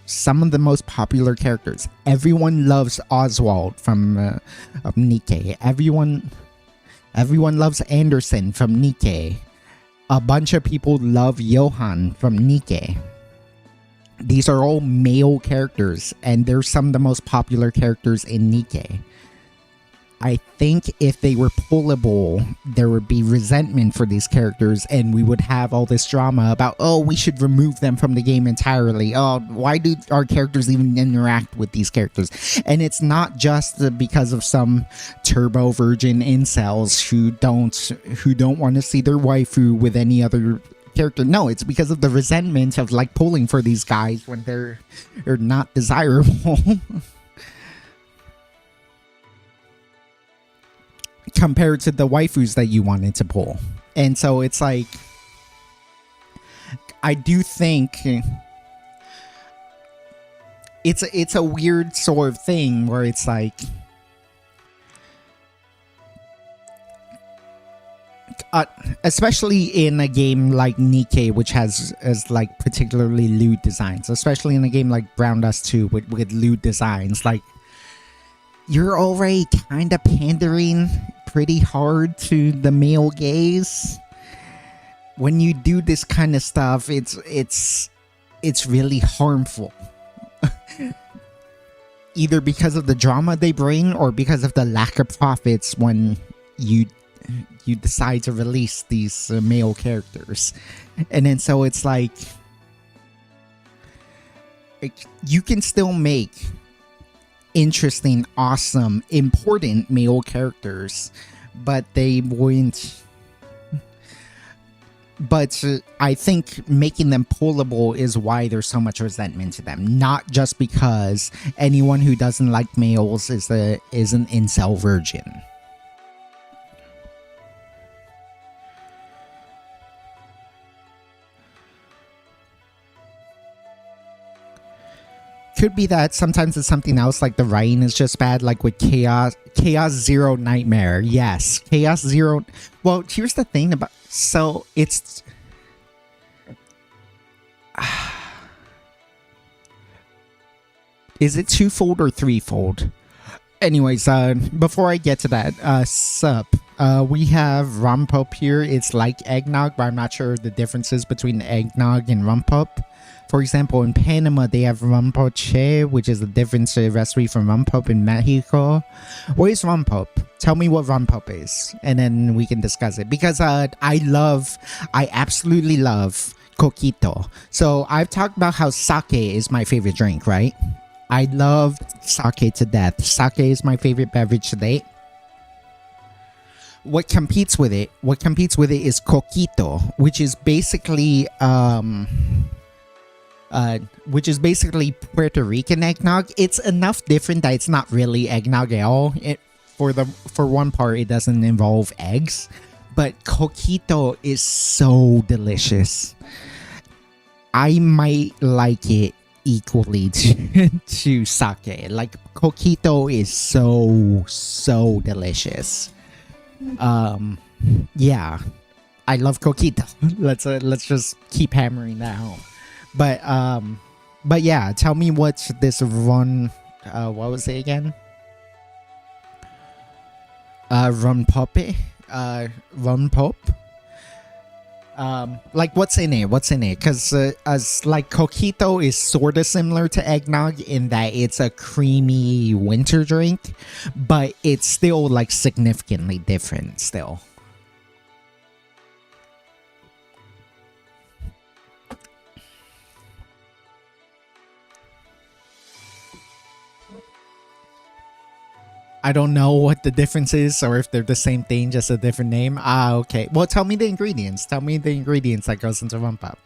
some of the most popular characters. Everyone loves Oswald from Nikkei. Everyone loves Anderson from Nikkei. A bunch of people love Johan from Nikkei. These are all male characters, and they're some of the most popular characters in Nikkei. I think if they were pullable, there would be resentment for these characters, and we would have all this drama about, oh, we should remove them from the game entirely. Oh, why do our characters even interact with these characters? And it's not just because of some turbo virgin incels who don't want to see their waifu with any other character. No, it's because of the resentment of like pulling for these guys when they're not desirable. Compared to the waifus that you wanted to pull. And so it's like, I do think it's a weird sort of thing where it's like, especially in a game like Nikkei, which has like particularly lewd designs, especially in a game like Brown Dust 2 with lewd designs, like you're already kind of pandering pretty hard to the male gaze. When you do this kind of stuff, it's really harmful. Either because of the drama they bring or because of the lack of profits when you decide to release these male characters. And then so it's like you can still make interesting, awesome, important male characters, but they wouldn't. But I think making them pullable is why there's so much resentment to them, not just because anyone who doesn't like males is an incel virgin. Could be that sometimes it's something else, like the writing is just bad, like with Chaos Zero Nightmare. Yes, Chaos Zero. Well, here's the thing about, so it's is it twofold or threefold? Anyways, before I get to that, sup, We have rumpop here. It's like eggnog, but I'm not sure the differences between eggnog and rumpop. For example, in Panama, they have rompoche, which is a different recipe from rumpop in Mexico. What is rumpop? Tell me what rumpop is, and then we can discuss it. Because I absolutely love coquito. So I've talked about how sake is my favorite drink, right? I love sake to death. Sake is my favorite beverage to date. What competes with it is coquito, which is basically Puerto Rican eggnog. It's enough different that it's not really eggnog at all. For one part, it doesn't involve eggs, but coquito is so delicious. I might like it equally to sake. Like, coquito is so delicious. Yeah, I love coquito. Let's just keep hammering that home. But yeah, tell me what's this run? What was it again? Run poppe, run pop. Like what's in it? Because as like coquito is sort of similar to eggnog in that it's a creamy winter drink, but it's still like significantly different still. I don't know what the difference is or if they're the same thing, just a different name. Ah, okay. Well, tell me the ingredients. Tell me the ingredients that goes into rumpop.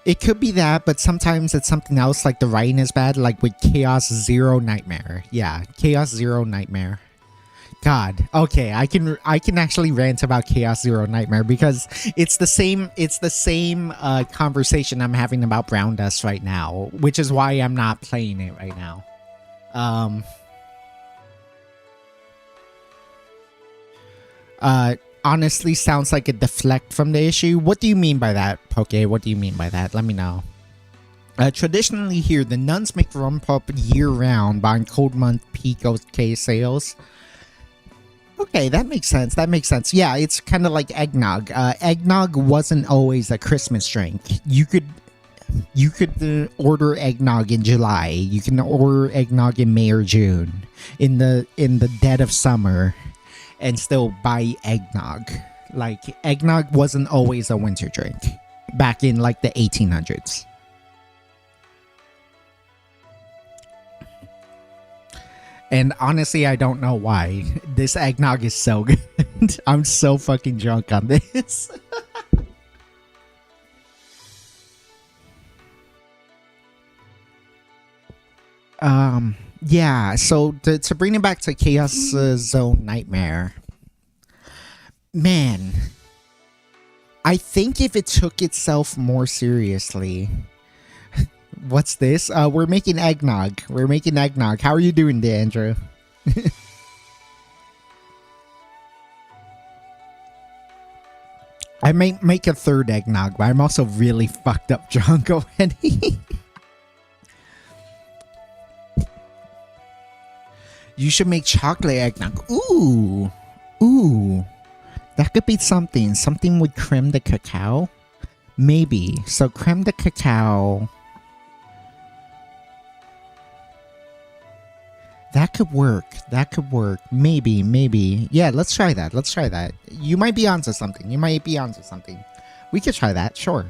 It could be that, but sometimes it's something else, like the writing is bad, like with Chaos Zero Nightmare. Yeah, Chaos Zero Nightmare. God. Okay, I can actually rant about Chaos Zero Nightmare because it's the same conversation I'm having about Brown Dust right now, which is why I'm not playing it right now. Honestly sounds like a deflect from the issue. What do you mean by that, Poke? What do you mean by that? Let me know. Traditionally here, the nuns make rum pop year-round buying cold month peak OK sales. Okay, that makes sense. Yeah, it's kind of like eggnog. Eggnog wasn't always a Christmas drink. You could order eggnog in July. You can order eggnog in May or June, in the dead of summer, and still buy eggnog. Like, eggnog wasn't always a winter drink back in like the 1800s. And honestly, I don't know why. This eggnog is so good. I'm so fucking drunk on this. Yeah, so to bring it back to Chaos Zone Nightmare. Man, I think if it took itself more seriously... What's this? We're making eggnog. How are you doing there, Andrew? I may make a third eggnog, but I'm also really fucked up drunk already. You should make chocolate eggnog. Ooh. That could be something. Something with creme de cacao? Maybe. So creme de cacao... That could work. Maybe. Yeah, let's try that. You might be onto something. We could try that, sure.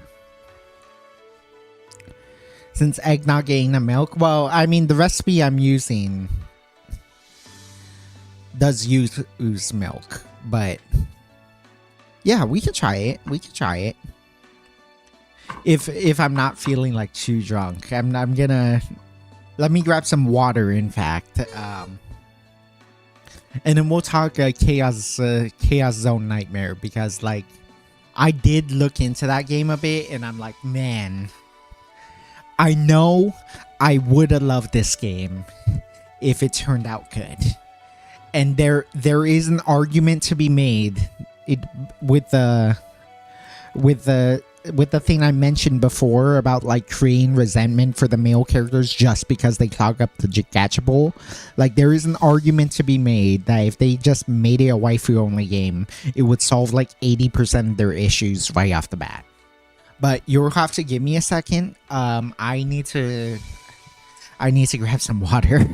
Since eggnog ain't a milk, well, I mean, the recipe I'm using does use milk, but yeah, we could try it. If I'm not feeling like too drunk, I'm gonna... Let me grab some water, in fact. And then we'll talk Chaos Zone Nightmare, because, like, I did look into that game a bit, and I'm like, man, I know I would have loved this game if it turned out good. And there is an argument to be made with the with the thing I mentioned before about like creating resentment for the male characters just because they clog up the gacha like there is an argument to be made that if they just made it a waifu only game, it would solve like 80% of their issues right off the bat. But you'll have to give me a second. I need to grab some water.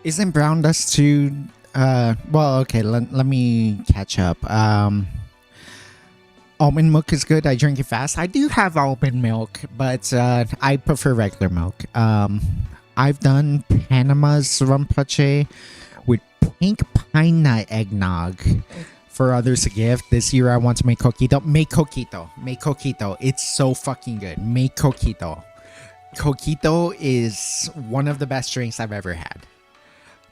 Isn't brown dust too well, okay, let me catch up. Almond milk is good. I drink it fast. I do have almond milk, but I prefer regular milk. I've done Panama's Rampache with pink pine nut eggnog for others to gift. This year I want to make coquito. Make coquito. Make coquito. It's so fucking good. Make coquito. Coquito is one of the best drinks I've ever had.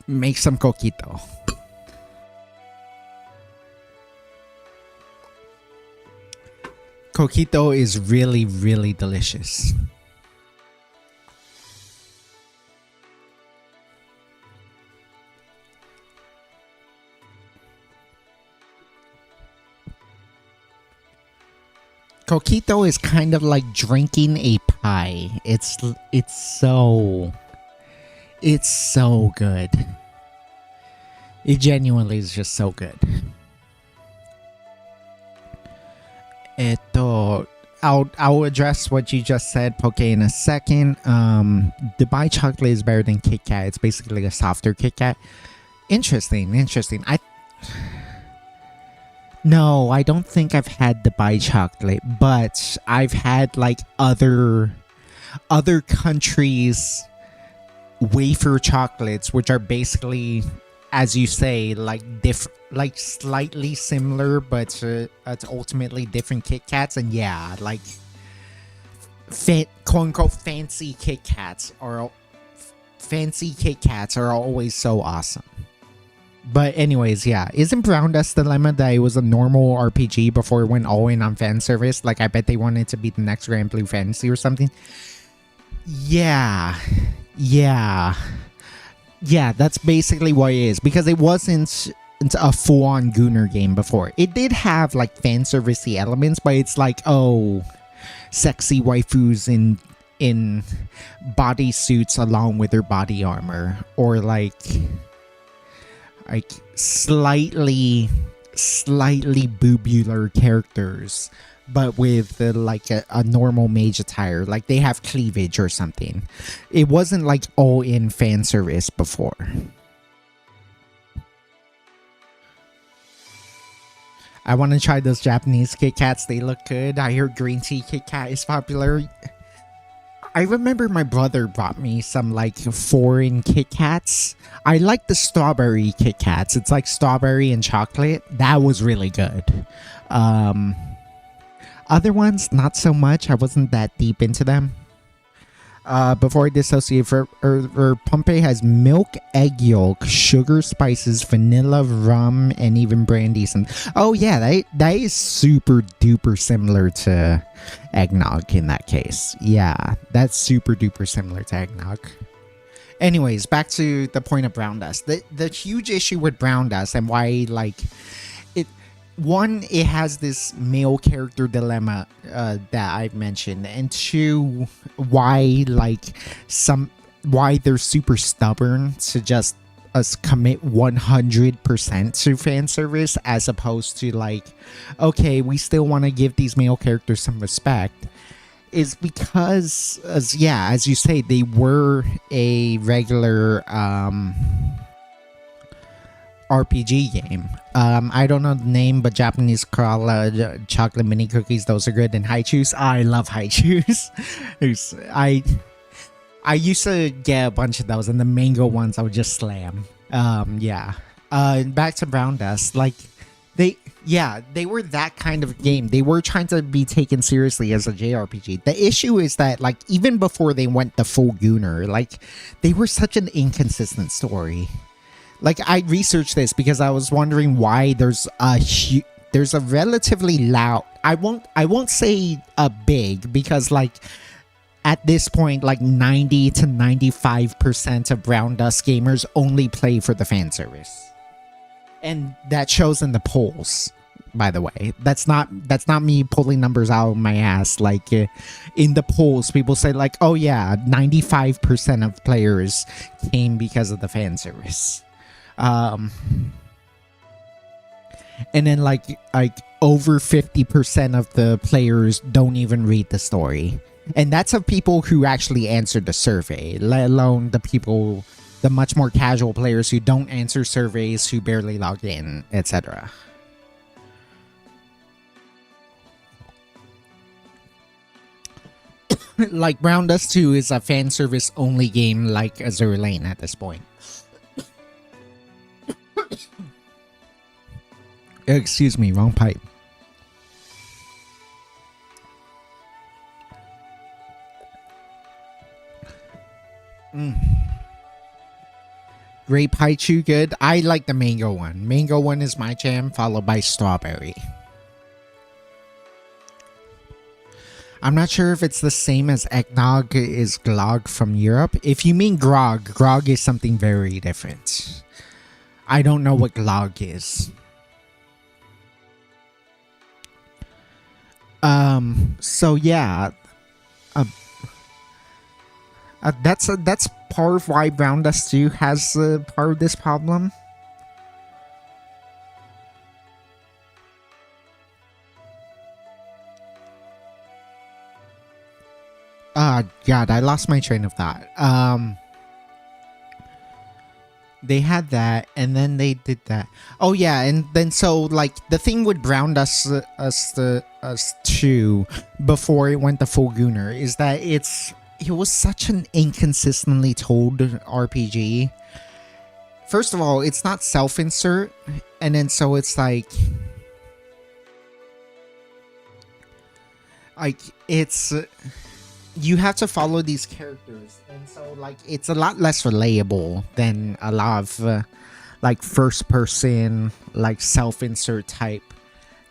Make some coquito. Coquito is really, really delicious. Coquito is kind of like drinking a pie. It's so good. It genuinely is just so good. I'll address what you just said, Poke, in a second. Dubai chocolate is better than Kit Kat. It's basically a softer Kit Kat. Interesting. No, I don't think I've had Dubai chocolate, but I've had like other countries' wafer chocolates, which are basically, as you say, like like slightly similar, but it's ultimately different Kit Kats. And yeah, like quote unquote fancy Kit Kats are always so awesome. But anyways, yeah, isn't Brown Dust Dilemma that it was a normal RPG before it went all in on fan service? Like, I bet they wanted to be the next Grand Blue Fantasy or something. Yeah, that's basically what it is, because it wasn't a full-on Gunner game before. It did have like fan servicey elements, but it's like, oh, sexy waifus in bodysuits along with their body armor, or like slightly boobular characters, but with like a normal mage attire, like they have cleavage or something. It wasn't like all in fan service before. I want to try those Japanese Kit Kats. They look good. I hear green tea Kit Kat is popular. I remember my brother brought me some like foreign Kit Kats. I like the strawberry Kit Kats. It's like strawberry and chocolate. That was really good. Other ones, not so much. I wasn't that deep into them. Before I dissociate, Pompeii has milk, egg yolk, sugar, spices, vanilla, rum, and even brandy. Oh yeah, that is super duper similar to eggnog in that case. Yeah, that's super duper similar to eggnog. Anyways, back to the point of brown dust. The huge issue with brown dust and why, like, one, it has this male character dilemma that I've mentioned, and two, why they're super stubborn to just commit 100% to fan service, as opposed to like, okay, we still want to give these male characters some respect, is because, as you say, they were a regular RPG game. I don't know the name, but Japanese call chocolate mini cookies. Those are good. And haichus. I love haichus. I used to get a bunch of those, and the mango ones I would just slam. Yeah. Back to Brown Dust. Like, they were that kind of game. They were trying to be taken seriously as a JRPG. The issue is that, like, even before they went the full Gooner, like, they were such an inconsistent story. Like, I researched this because I was wondering why there's a relatively loud. I won't say a big, because, like, at this point, like 90 to 95% of Brown Dust gamers only play for the fan service. And that shows in the polls, by the way. That's not me pulling numbers out of my ass. Like, in the polls, people say, like, oh yeah, 95% of players came because of the fan service. And then like over 50% of the players don't even read the story. And that's of people who actually answered the survey, let alone the much more casual players who don't answer surveys, who barely log in, etc. Like, Brown Dust 2 is a fan service only game like Azure Lane at this point. Excuse me, wrong pipe. Grape Haichu, good. I like the mango one. Mango one is my jam, followed by strawberry. I'm not sure if it's the same as Egg Nog is glog from Europe. If you mean grog is something very different. I don't know what glog is. So yeah, that's part of why Brown Dust 2 has part of this problem. God, I lost my train of thought. They had that, and then they did that. Oh yeah, and then so like the thing with Brown Dust us 2 before it went the full Gooner is that it was such an inconsistently told RPG. First of all, it's not self-insert, and then so it's like it's you have to follow these characters, and so like it's a lot less relatable than a lot of like first person, like self-insert type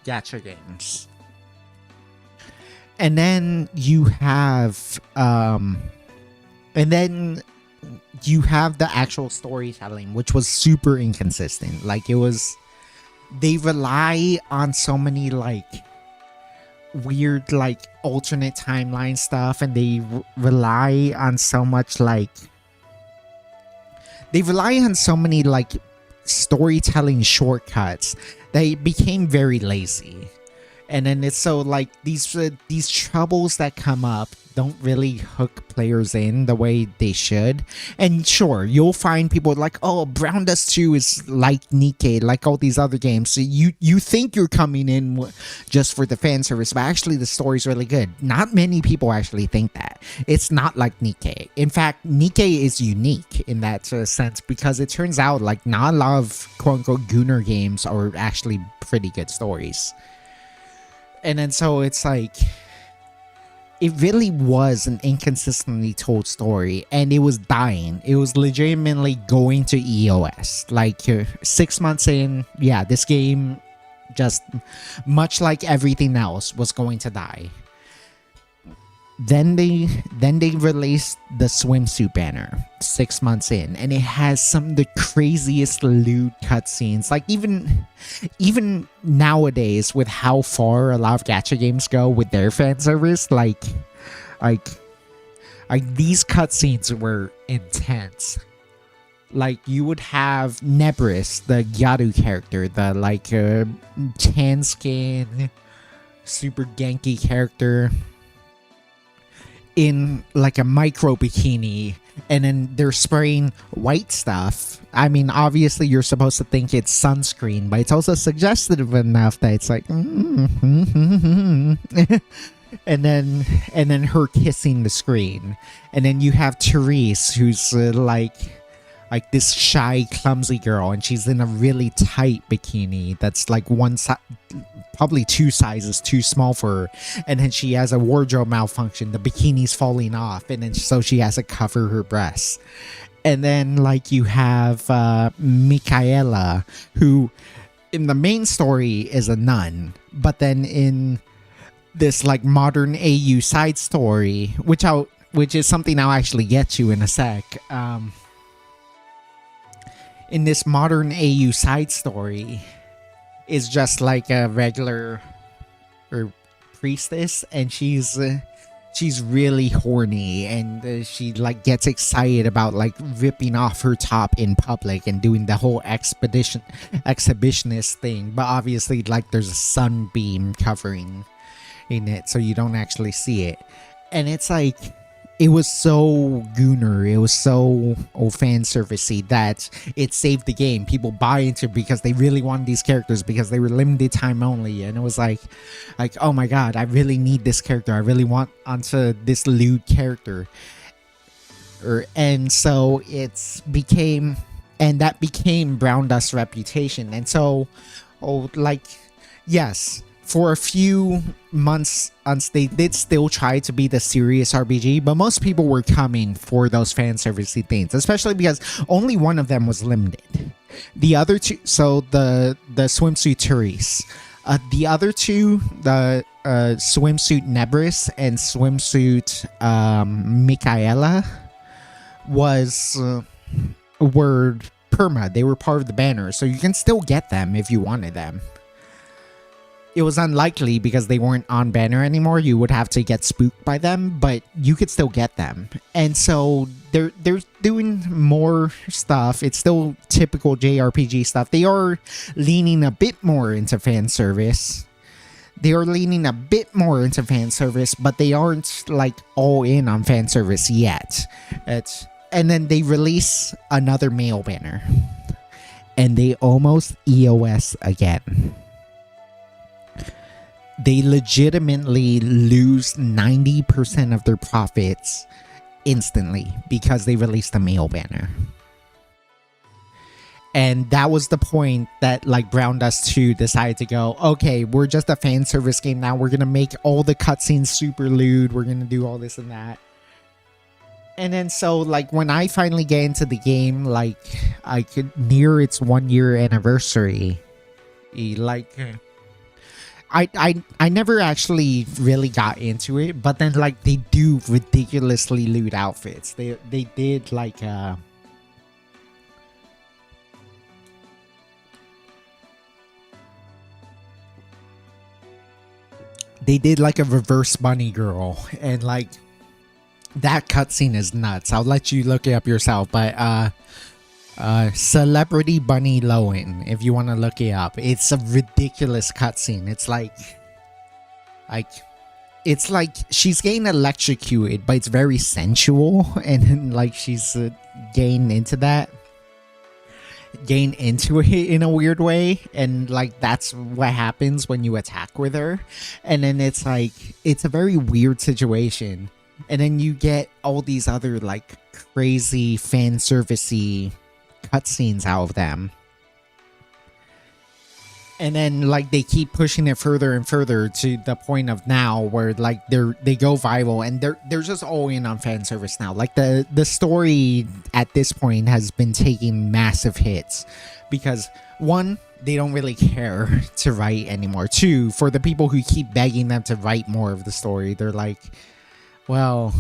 gacha games. And then you have the actual storytelling, which was super inconsistent. Like, they rely on so many like weird like alternate timeline stuff, and they rely on so much like storytelling shortcuts. They became very lazy. And then it's so like these troubles that come up don't really hook players in the way they should. And sure, you'll find people like, oh, Brown Dust 2 is like Nikke, like all these other games. So you think you're coming in just for the fan service, but actually the story's really good. Not many people actually think that. It's not like Nikke. In fact, Nikke is unique in that sense, because it turns out like not a lot of quote-unquote Gooner games are actually pretty good stories. And then so it's like, it really was an inconsistently told story, and it was dying. It was legitimately going to EOS. Like 6 months in, yeah, this game, just much like everything else, was going to die. Then they released the swimsuit banner 6 months in, and it has some of the craziest lewd cutscenes. Like even nowadays, with how far a lot of gacha games go with their fan service, like these cutscenes were intense. Like, you would have Nebris, the Gyaru character, the like tan skin, super genki character, in like a micro bikini, and then they're spraying white stuff. I mean, obviously you're supposed to think it's sunscreen, but it's also suggestive enough that it's like and then her kissing the screen. And then you have Therese, who's like this shy, clumsy girl, and she's in a really tight bikini that's like probably 2 sizes too small for her. And then she has a wardrobe malfunction. The bikini's falling off, and then so she has to cover her breasts. And then like you have Michaela, who in the main story is a nun, but then in this like modern AU side story, which is something I'll actually get to in a sec. In this modern AU side story, is just like a regular priestess, and she's really horny, and she like gets excited about like ripping off her top in public and doing the whole exhibitionist thing. But obviously, like there's a sunbeam covering in it, so you don't actually see it. And it's like, it was so gooner, it was so fan servicey that it saved the game. People buy into it because they really wanted these characters, because they were limited time only. And it was like oh my god, I really need this character, I really want onto this lewd character. And so that became Brown Dust's reputation. And so yes, for a few months, they did still try to be the serious RPG, but most people were coming for those fan servicey things, especially because only one of them was limited. The other two, so the swimsuit Therese, the other two, the swimsuit Nebris and swimsuit Michaela, were perma. They were part of the banner, so you can still get them if you wanted them. It was unlikely because they weren't on banner anymore. You would have to get spooked by them, but you could still get them. And so they're doing more stuff. It's still typical JRPG stuff. They are leaning a bit more into fan service. But they aren't like all in on fan service yet. And then they release another male banner, and they almost EOS again. They legitimately lose 90% of their profits instantly because they released a male banner. And that was the point that like Brown Dust 2 decided to go, okay, we're just a fan service game now. We're going to make all the cutscenes super lewd. We're going to do all this and that. And then so like when I finally get into the game, like I could near its 1-year anniversary, like I never actually really got into it, but then like they do ridiculously lewd outfits. They did like they did like a reverse bunny girl, and like that cutscene is nuts. I'll let you look it up yourself, but Celebrity Bunny Lowen, if you want to look it up. It's a ridiculous cutscene. It's like she's getting electrocuted, but it's very sensual, and then like she's getting into it in a weird way, and like that's what happens when you attack with her. And then it's like it's a very weird situation, and then you get all these other like crazy fan servicey cutscenes out of them, and then like they keep pushing it further and further to the point of now where like they go viral, and they're just all in on fan service now. Like the story at this point has been taking massive hits because 1, they don't really care to write anymore. 2, for the people who keep begging them to write more of the story, they're like, well,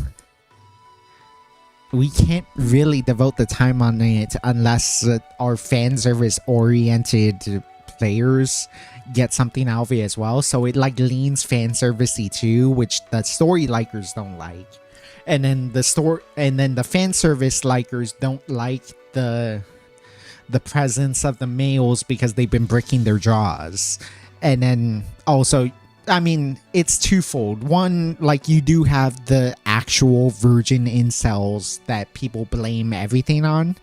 we can't really devote the time on it unless our fan service oriented players get something out of it as well. So it like leans fan servicey too, which the story likers don't like. And then the fan service likers don't like the presence of the males because they've been breaking their jaws. And then also, I mean, it's twofold. 1, like you do have the actual virgin incels that people blame everything on.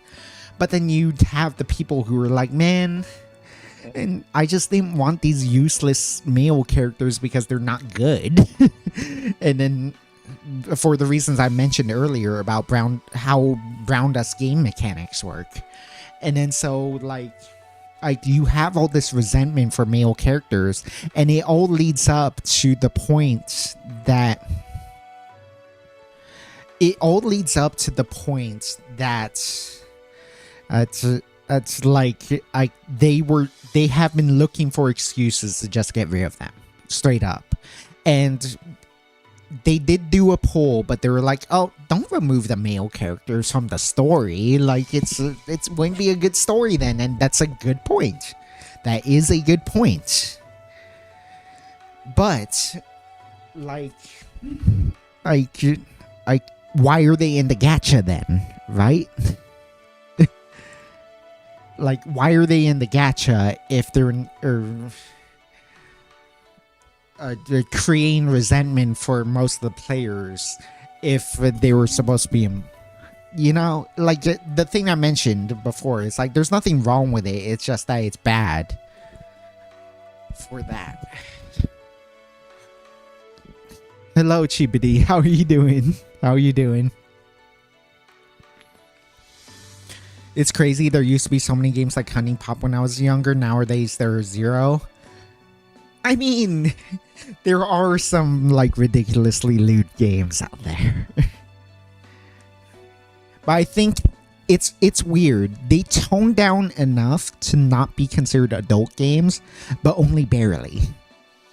But then you'd have the people who are like, man, and I just didn't want these useless male characters because they're not good. And then for the reasons I mentioned earlier about how Brown Dust game mechanics work. And then so like you have all this resentment for male characters, and it all leads up to the point that it's like they have been looking for excuses to just get rid of them straight up. And they did do a poll, but they were like, oh, don't remove the male characters from the story. Like, it's going to be a good story then. And that's a good point. That is a good point. But, like, why are they in the gacha then? Right? Like, why are they in the gacha if they're creating resentment for most of the players if they were supposed to be, you know, like the thing I mentioned before, it's like there's nothing wrong with it, it's just that it's bad for that. Hello Chibidi, how are you doing? It's crazy, there used to be so many games like Hunting Pop when I was younger. Nowadays there are zero. I mean, there are some like ridiculously lewd games out there. But I think it's weird. They tone down enough to not be considered adult games, but only barely.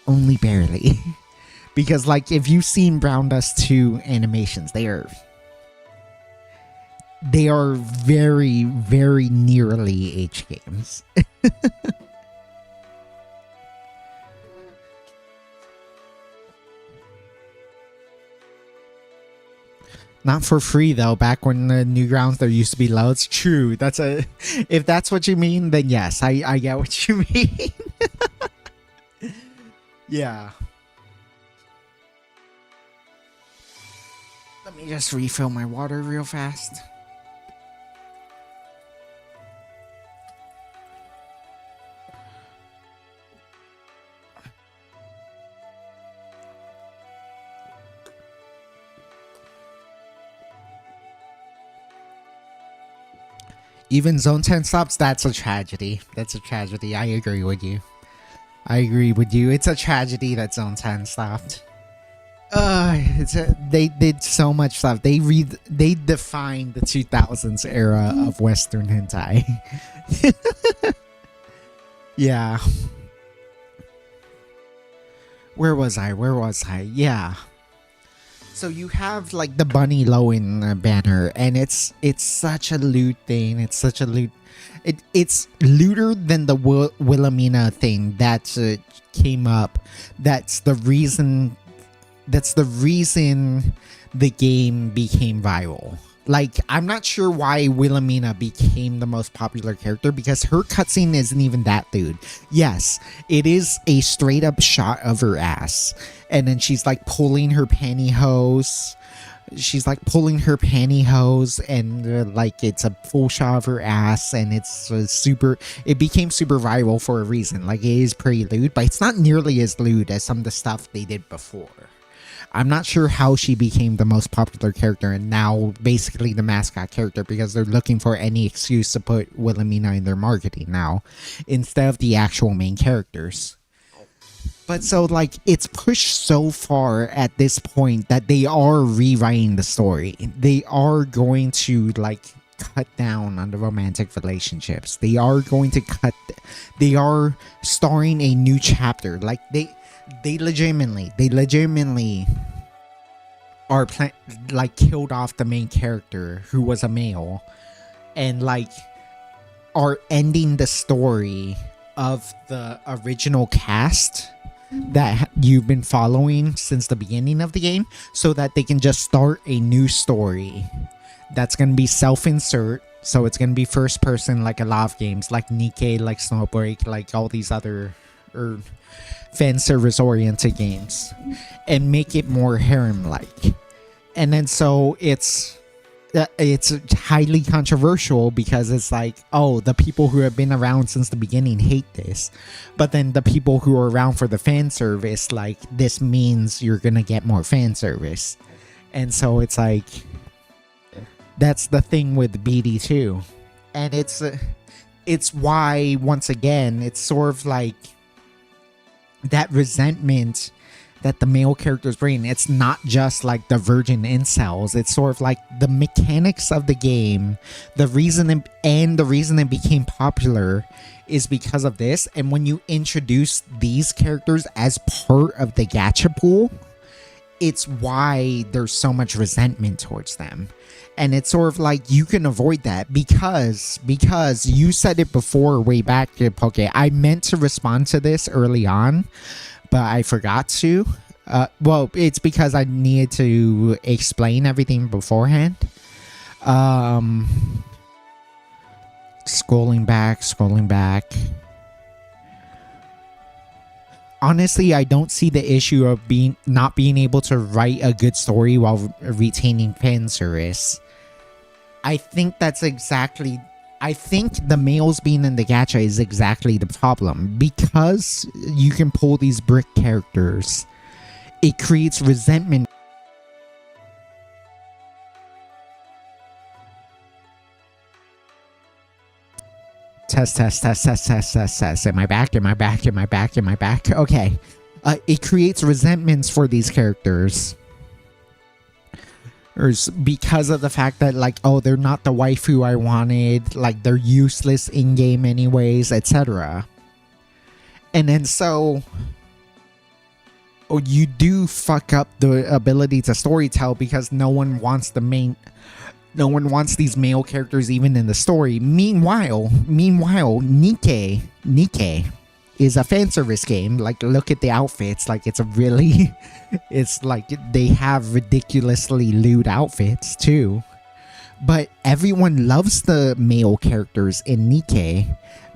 Only barely. Because like if you've seen Brown Dust 2 animations, they are very, very nearly H games. Not for free though. Back when the Newgrounds there used to be loads. True. If that's what you mean, then yes, I get what you mean. Yeah. Let me just refill my water real fast. Even Zone 10 stops, that's a tragedy. That's a tragedy. I agree with you. It's a tragedy that Zone 10 stopped. They did so much stuff. They defined the 2000s era of Western hentai. Yeah. Where was I? Yeah. So you have like the Bunny Lowen banner, and it's such a lewd thing. It's such a lewd. It's lewder than the Wilhelmina thing that came up. That's the reason the game became viral. Like, I'm not sure why Wilhelmina became the most popular character, because her cutscene isn't even that dude. Yes, it is a straight up shot of her ass. And then she's like pulling her pantyhose. And like it's a full shot of her ass, and it's it became super viral for a reason. Like, it is pretty lewd, but it's not nearly as lewd as some of the stuff they did before. I'm not sure how she became the most popular character and now basically the mascot character, because they're looking for any excuse to put Wilhelmina in their marketing now instead of the actual main characters. But so like it's pushed so far at this point that they are rewriting the story. They are going to like cut down on the romantic relationships. They are starring a new chapter. Like they legitimately are killed off the main character who was a male, and like are ending the story of the original cast that you've been following since the beginning of the game, so that they can just start a new story that's going to be self-insert. So it's going to be first person, like a lot of games like Nikkei, like Snowbreak, like all these other fan service oriented games, and make it more harem like. And then so it's highly controversial because it's like, oh, the people who have been around since the beginning hate this, but then the people who are around for the fan service, like, this means you're gonna get more fan service. And so it's like, that's the thing with BD2. And it's why, once again, it's sort of like that resentment that the male characters bring. It's not just like the virgin incels. It's sort of like the mechanics of the game. The reason it became popular is because of this. And when you introduce these characters as part of the gacha pool, it's why there's so much resentment towards them. And it's sort of like, you can avoid that because you said it before, way back, Poke. I meant to respond to this early on, but I forgot to. Well, it's because I needed to explain everything beforehand. Scrolling back. Honestly, I don't see the issue of not being able to write a good story while retaining fan service. I think the males being in the gacha is exactly the problem. Because you can pull these brick characters, it creates resentment. Test. Am I back? Okay. It creates resentments for these characters. Because of the fact that, like, oh, they're not the waifu I wanted, like, they're useless in-game anyways, etc. And then so, you do fuck up the ability to storytell because no one wants these male characters even in the story. Meanwhile, Nikke is a fan service game. Like, look at the outfits. Like, it's like they have ridiculously lewd outfits too. But everyone loves the male characters in Nikke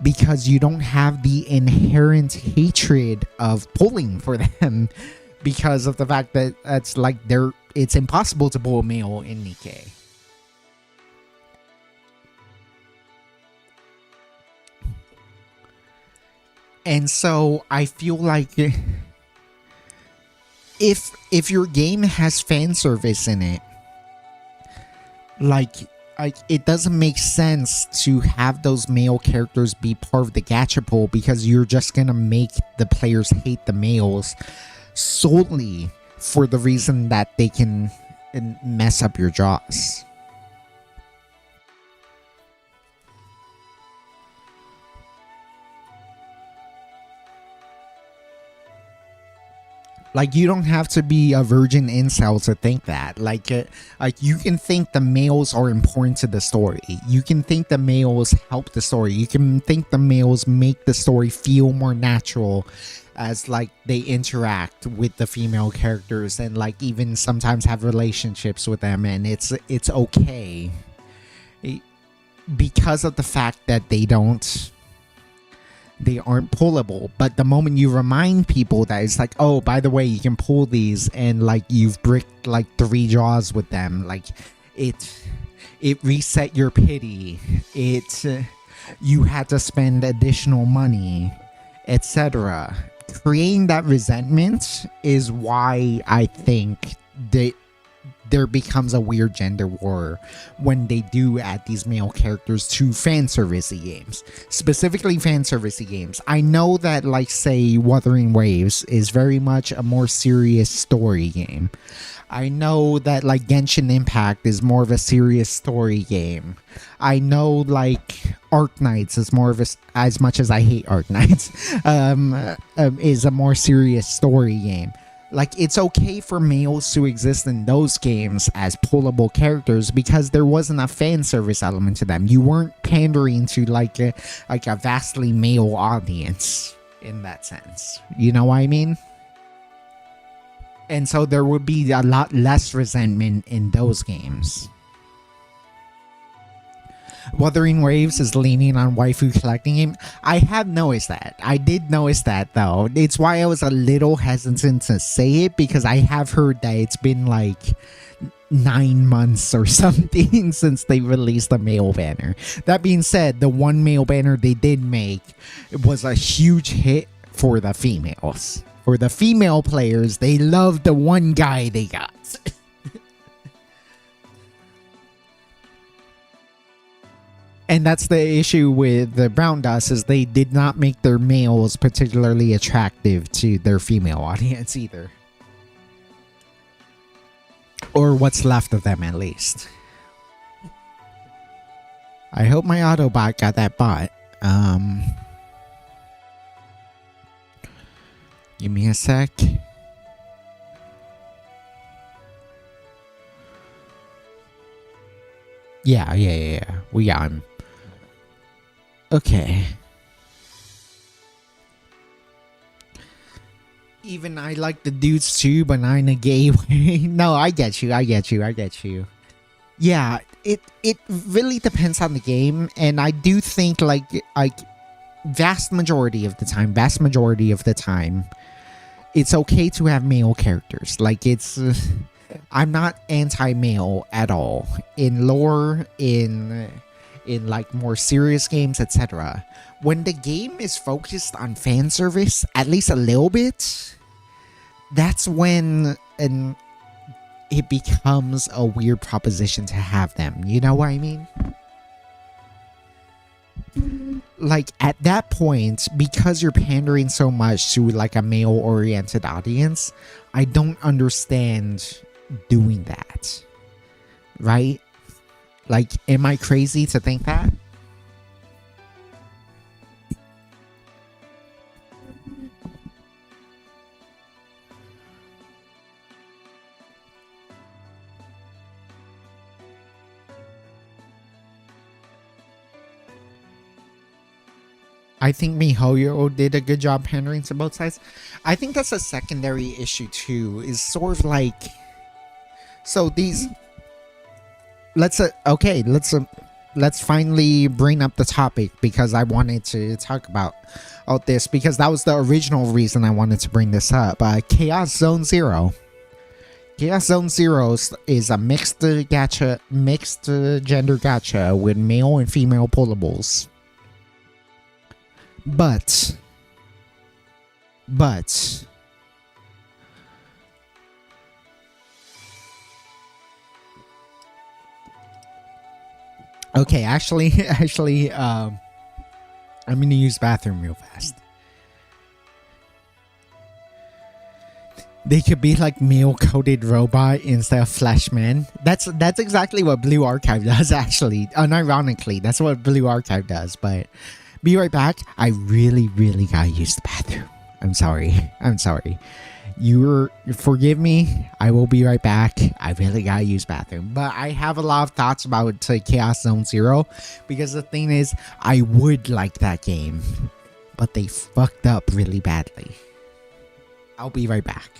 because you don't have the inherent hatred of pulling for them because of the fact that it's impossible to pull a male in Nikke. And so I feel like if your game has fan service in it, like it doesn't make sense to have those male characters be part of the gacha pool because you're just gonna make the players hate the males solely for the reason that they can mess up your jaws. Like, you don't have to be a virgin incel to think that. Like you can think the males are important to the story. You can think the males help the story. You can think the males make the story feel more natural as, like, they interact with the female characters and, like, even sometimes have relationships with them, and it's okay. Because of the fact that they aren't pullable. But the moment you remind people that it's like, oh, by the way, you can pull these, and, like, you've bricked like 3 jaws with them, like, it reset your pity. You had to spend additional money, etc. Creating that resentment is why I think that there becomes a weird gender war when they do add these male characters to fan servicey games. Specifically fan servicey games. I know that, like, say, Wuthering Waves is very much a more serious story game. I know that, like, Genshin Impact is more of a serious story game. I know, like, Arknights is more of a, as much as I hate Arknights, is a more serious story game. Like, it's okay for males to exist in those games as pullable characters because there wasn't a fan service element to them. You weren't pandering to like a vastly male audience in that sense. You know what I mean? And so there would be a lot less resentment in those games. Wuthering Waves is leaning on waifu collecting game. I have noticed that. I did notice that though. It's why I was a little hesitant to say it, because I have heard that it's been like 9 months or something since they released the male banner. That being said, the one male banner they did make, it was a huge hit for the females. For the female players, they loved the one guy they got. And that's the issue with the Brown Dust, is they did not make their males particularly attractive to their female audience either. Or what's left of them, at least. I hope my Autobot got that bot. Give me a sec. Yeah. We got him. Okay. Even I like the dudes too, but not in a gay way. No, I get you. Yeah, it really depends on the game, and I do think like vast majority of the time, it's okay to have male characters. Like I'm not anti-male at all in lore, in like more serious games, etc. When the game is focused on fan service, at least a little bit, that's when it becomes a weird proposition to have them. You know what I mean? Like at that point, because you're pandering so much to like a male-oriented audience, I don't understand doing that. Right? Like, am I crazy to think that? I think MiHoYo did a good job pandering to both sides. I think that's a secondary issue too, is sort of like, so these, let's finally bring up the topic, because I wanted to talk about this, because that was the original reason I wanted to bring this up. Chaos Zone Zero. Chaos Zone Zero is a mixed gender gacha with male and female pullables. But okay, actually, I'm gonna use bathroom real fast. They could be like male-coded robot instead of Flashman. That's exactly what Blue Archive does, actually. Unironically, that's what Blue Archive does. But be right back. I really gotta use the bathroom. I'm sorry. Forgive me. I will be right back. I really gotta use bathroom. But I have a lot of thoughts about Chaos Zone Zero, because the thing is, I would like that game, but they fucked up really badly. I'll be right back.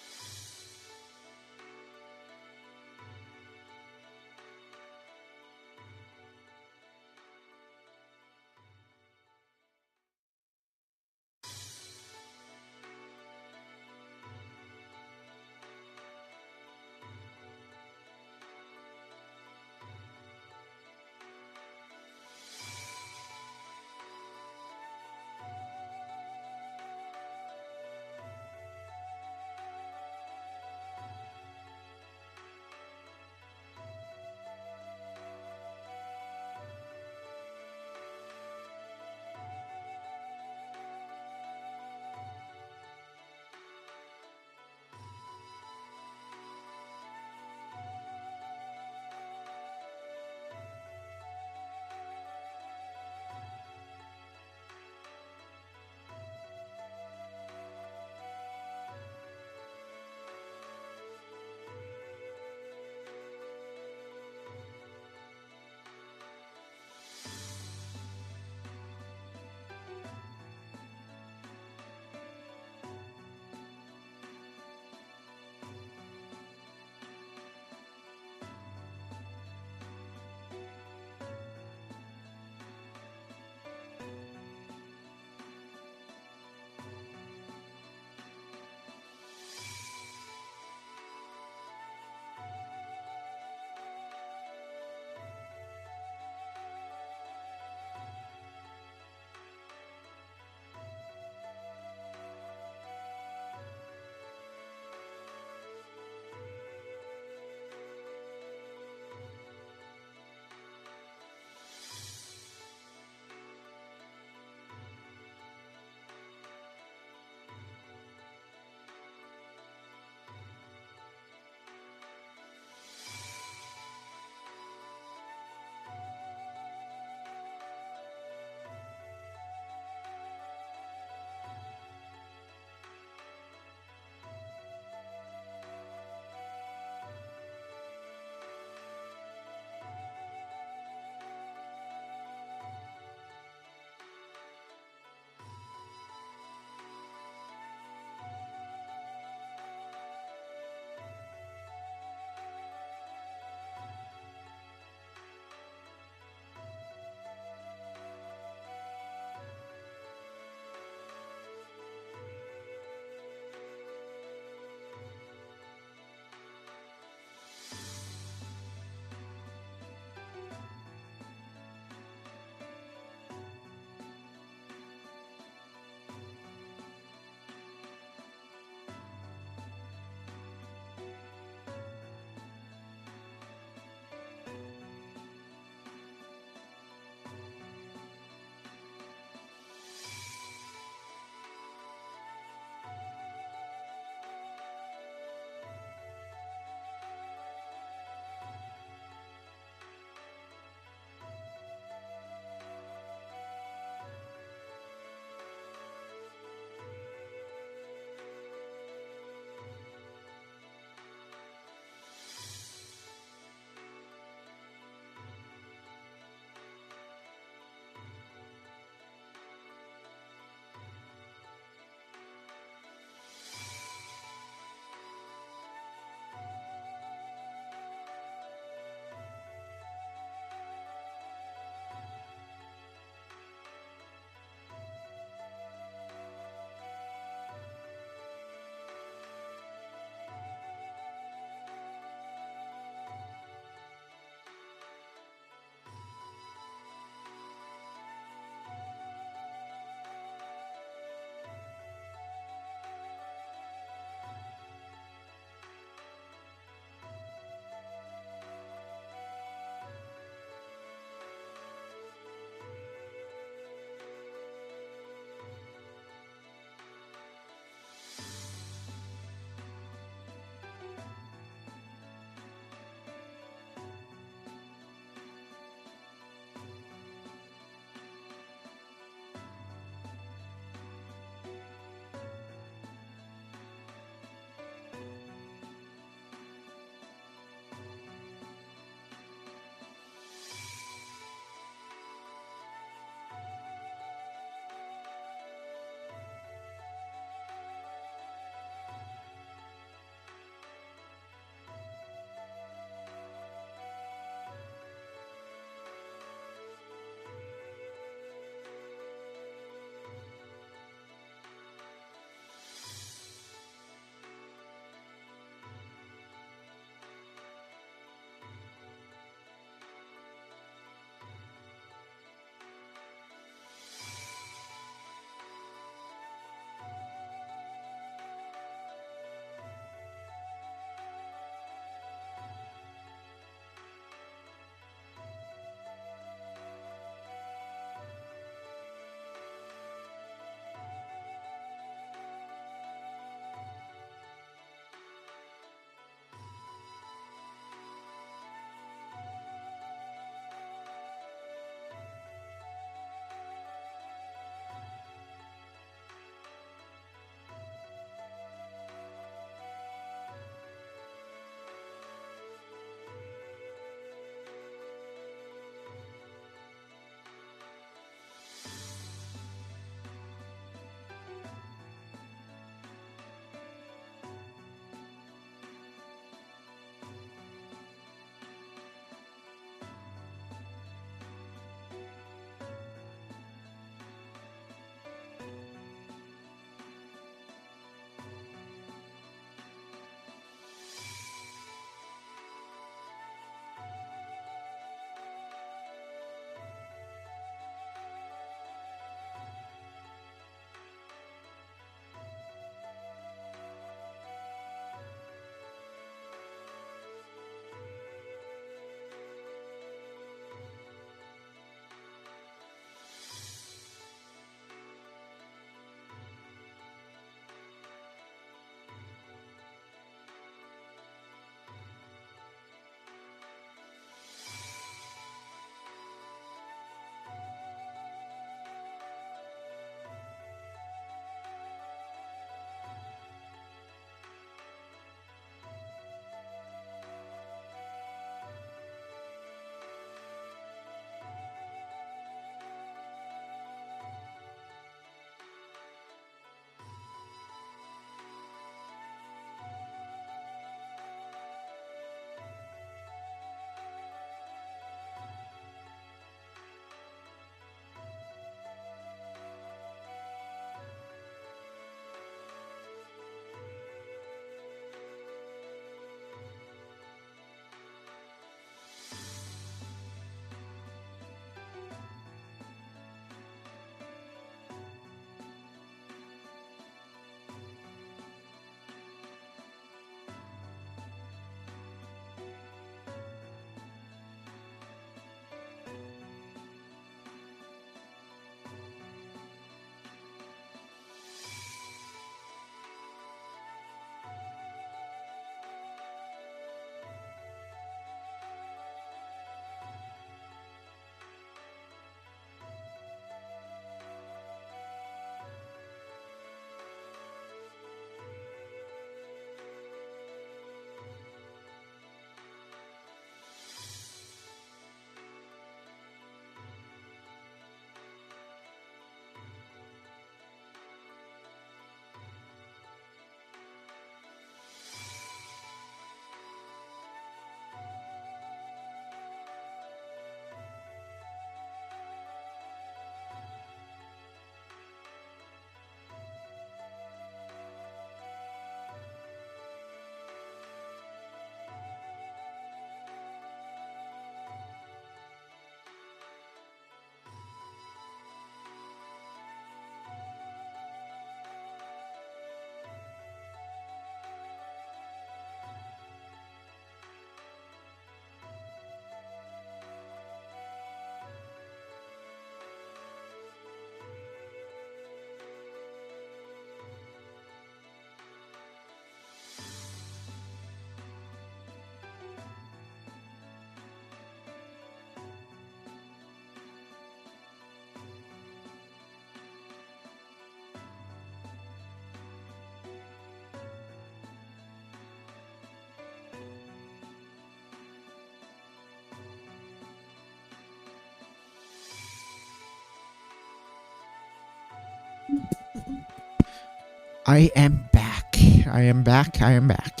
I am back. I am back. I am back.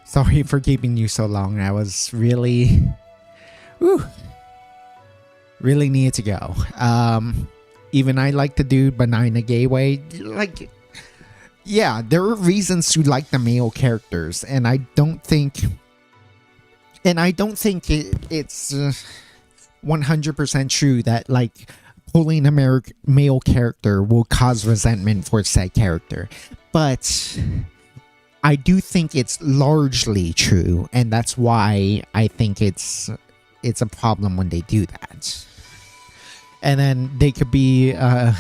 Sorry for keeping you so long. I was really, really needed to go. Even I like the dude, but not in a gay way. Like, yeah, there are reasons to like the male characters, and I don't think it's 100% true that like pulling a male character will cause resentment for said character, but I do think it's largely true, and that's why I think it's a problem when they do that. And then they could be a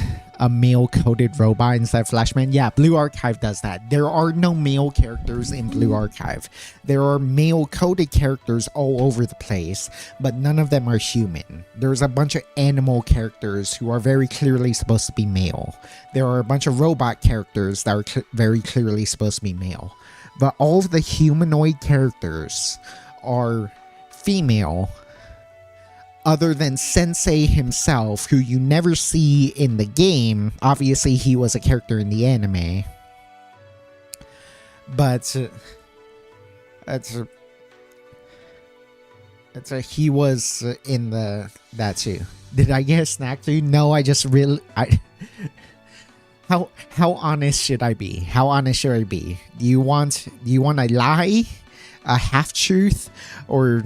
male-coded robot instead of Flashman. Yeah, Blue Archive does that. There are no male characters in Blue Archive. There are male-coded characters all over the place, but none of them are human. There's a bunch of animal characters who are very clearly supposed to be male. There are a bunch of robot characters that are very clearly supposed to be male. But all of the humanoid characters are female, other than Sensei himself, who you never see in the game. Obviously, he was a character in the anime. But he was in that too. Did I get a snack too? No, I just really... How honest should I be? How honest should I be? Do you want a lie, a half truth, or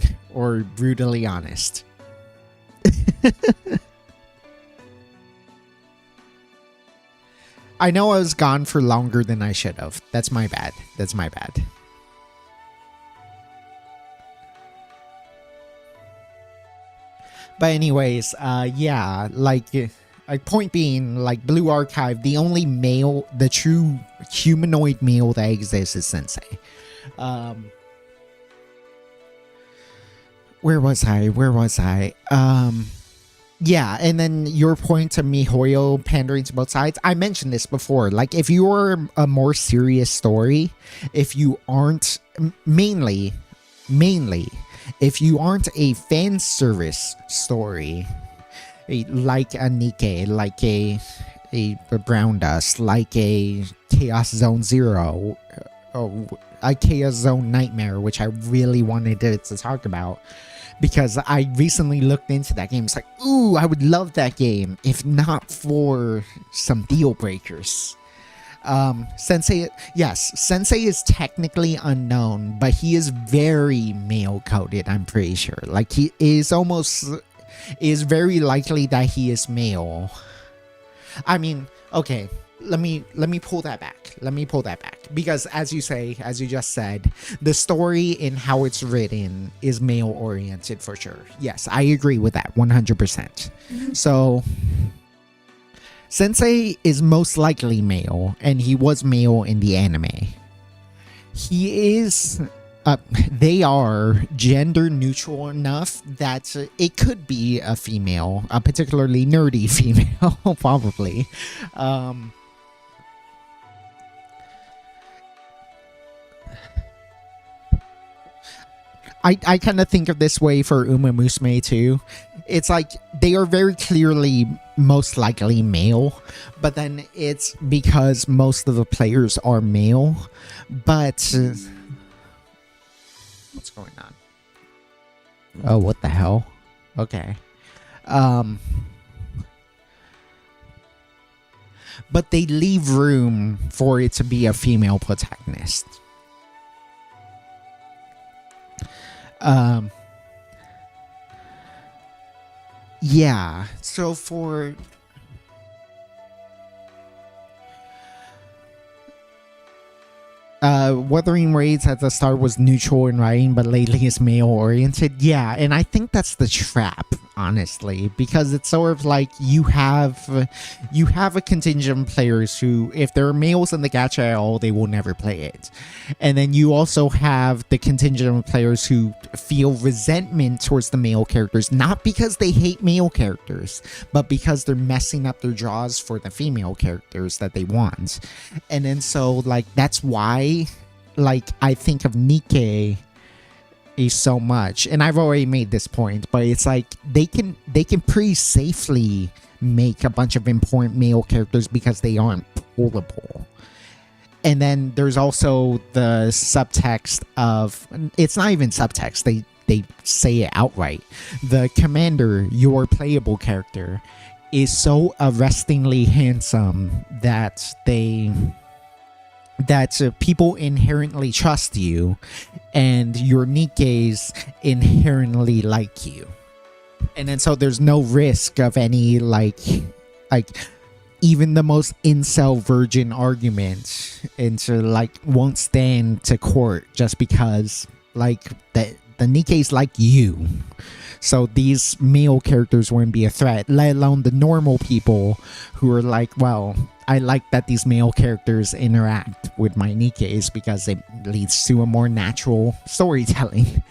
brutally honest? I know I was gone for longer than I should have. That's my bad. That's my bad. But anyways, yeah, like point being, like Blue Archive, the only male, the true humanoid male that exists is Sensei. Where was I? Yeah, and then your point to MiHoYo pandering to both sides. I mentioned this before. Like, if you are a more serious story, if you aren't mainly, if you aren't a fan service story, like a Nikke, like a Brown Dust, like a Chaos Zone Zero, a Chaos Zone Nightmare, which I really wanted to talk about, because I recently looked into that game. It's like, ooh, I would love that game if not for some deal breakers. Sensei is technically unknown, but he is very male coded, I'm pretty sure. Like, he is very likely that he is male. I mean, okay, let me pull that back. Because as you just said, the story in how it's written is male oriented for sure. Yes, I agree with that 100%. So Sensei is most likely male, and he was male in the anime. They are gender neutral enough that it could be a female, a particularly nerdy female, probably. I kind of think of this way for Uma Musume too. It's like they are very clearly most likely male, but then it's because most of the players are male. But what's going on? Oh, what the hell? Okay. But they leave room for it to be a female protagonist. Yeah, so for Wuthering Waves at the start was neutral in writing, but lately is male oriented. Yeah, and I think that's the trap, honestly, because it's sort of like you have a contingent of players who, if there are males in the gacha at all, they will never play it. And then you also have the contingent of players who feel resentment towards the male characters, not because they hate male characters, but because they're messing up their draws for the female characters that they want. And then so, like, that's why, like, I think of Nikke so much, and I've already made this point, but it's like they can pretty safely make a bunch of important male characters because they aren't pullable. And then there's also the subtext of, it's not even subtext, they say it outright. The commander, your playable character, is so arrestingly handsome that people inherently trust you, and your Nikkeis inherently like you. And then so there's no risk of any like even the most incel virgin argument into like won't stand to court just because like the Nikkeis like you. So these male characters wouldn't be a threat, let alone the normal people who are like, well, I like that these male characters interact with my Nikkeis because it leads to a more natural storytelling.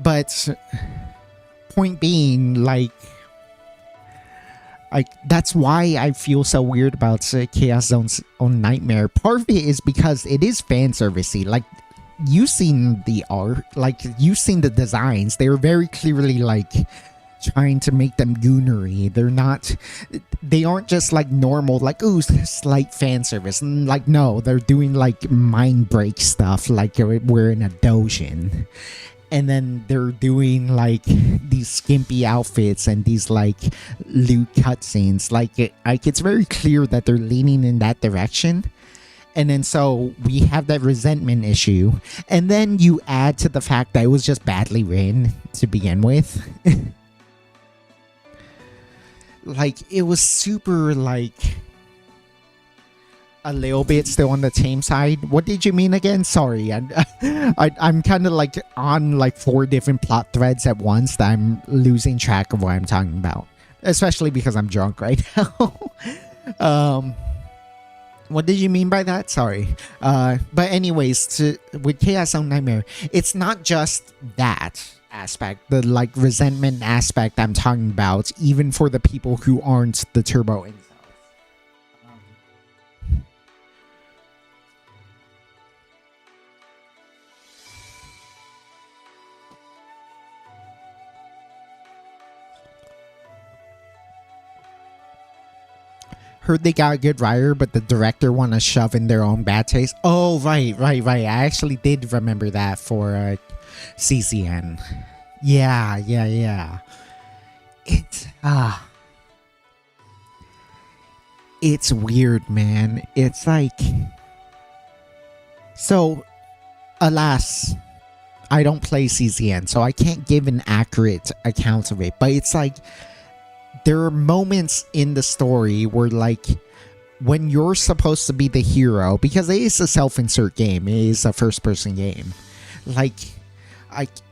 But point being, like that's why I feel so weird about Chaos Zone's own Nightmare. Part of it is because it is fan servicey. Like, you've seen the art, like you've seen the designs. They're very clearly like trying to make them goonery. They aren't just like normal, like, ooh, slight fan service. Like, no, they're doing like mind break stuff, like we're in a dojin. And then they're doing like these skimpy outfits and these like loot cutscenes. Like it's very clear that they're leaning in that direction. And then so we have that resentment issue. And then you add to the fact that it was just badly written to begin with. Like, it was super like a little bit still on the tame side. What did you mean again? Sorry, I'm kind of like on like 4 different plot threads at once that I'm losing track of what I'm talking about, especially because I'm drunk right now. What did you mean by that? Sorry. But anyways, with Chaos Zone Nightmare, it's not just that aspect, the like resentment aspect I'm talking about, even for the people who aren't the turbo incels. Heard they got a good writer, but the director want to shove in their own bad taste. Oh, right. I actually did remember that for CCN. Yeah. It's weird, man. It's like, so, alas, I don't play CCN, so I can't give an accurate account of it. But it's like, there are moments in the story where, like, when you're supposed to be the hero, because it is a self-insert game, it is a first-person game, like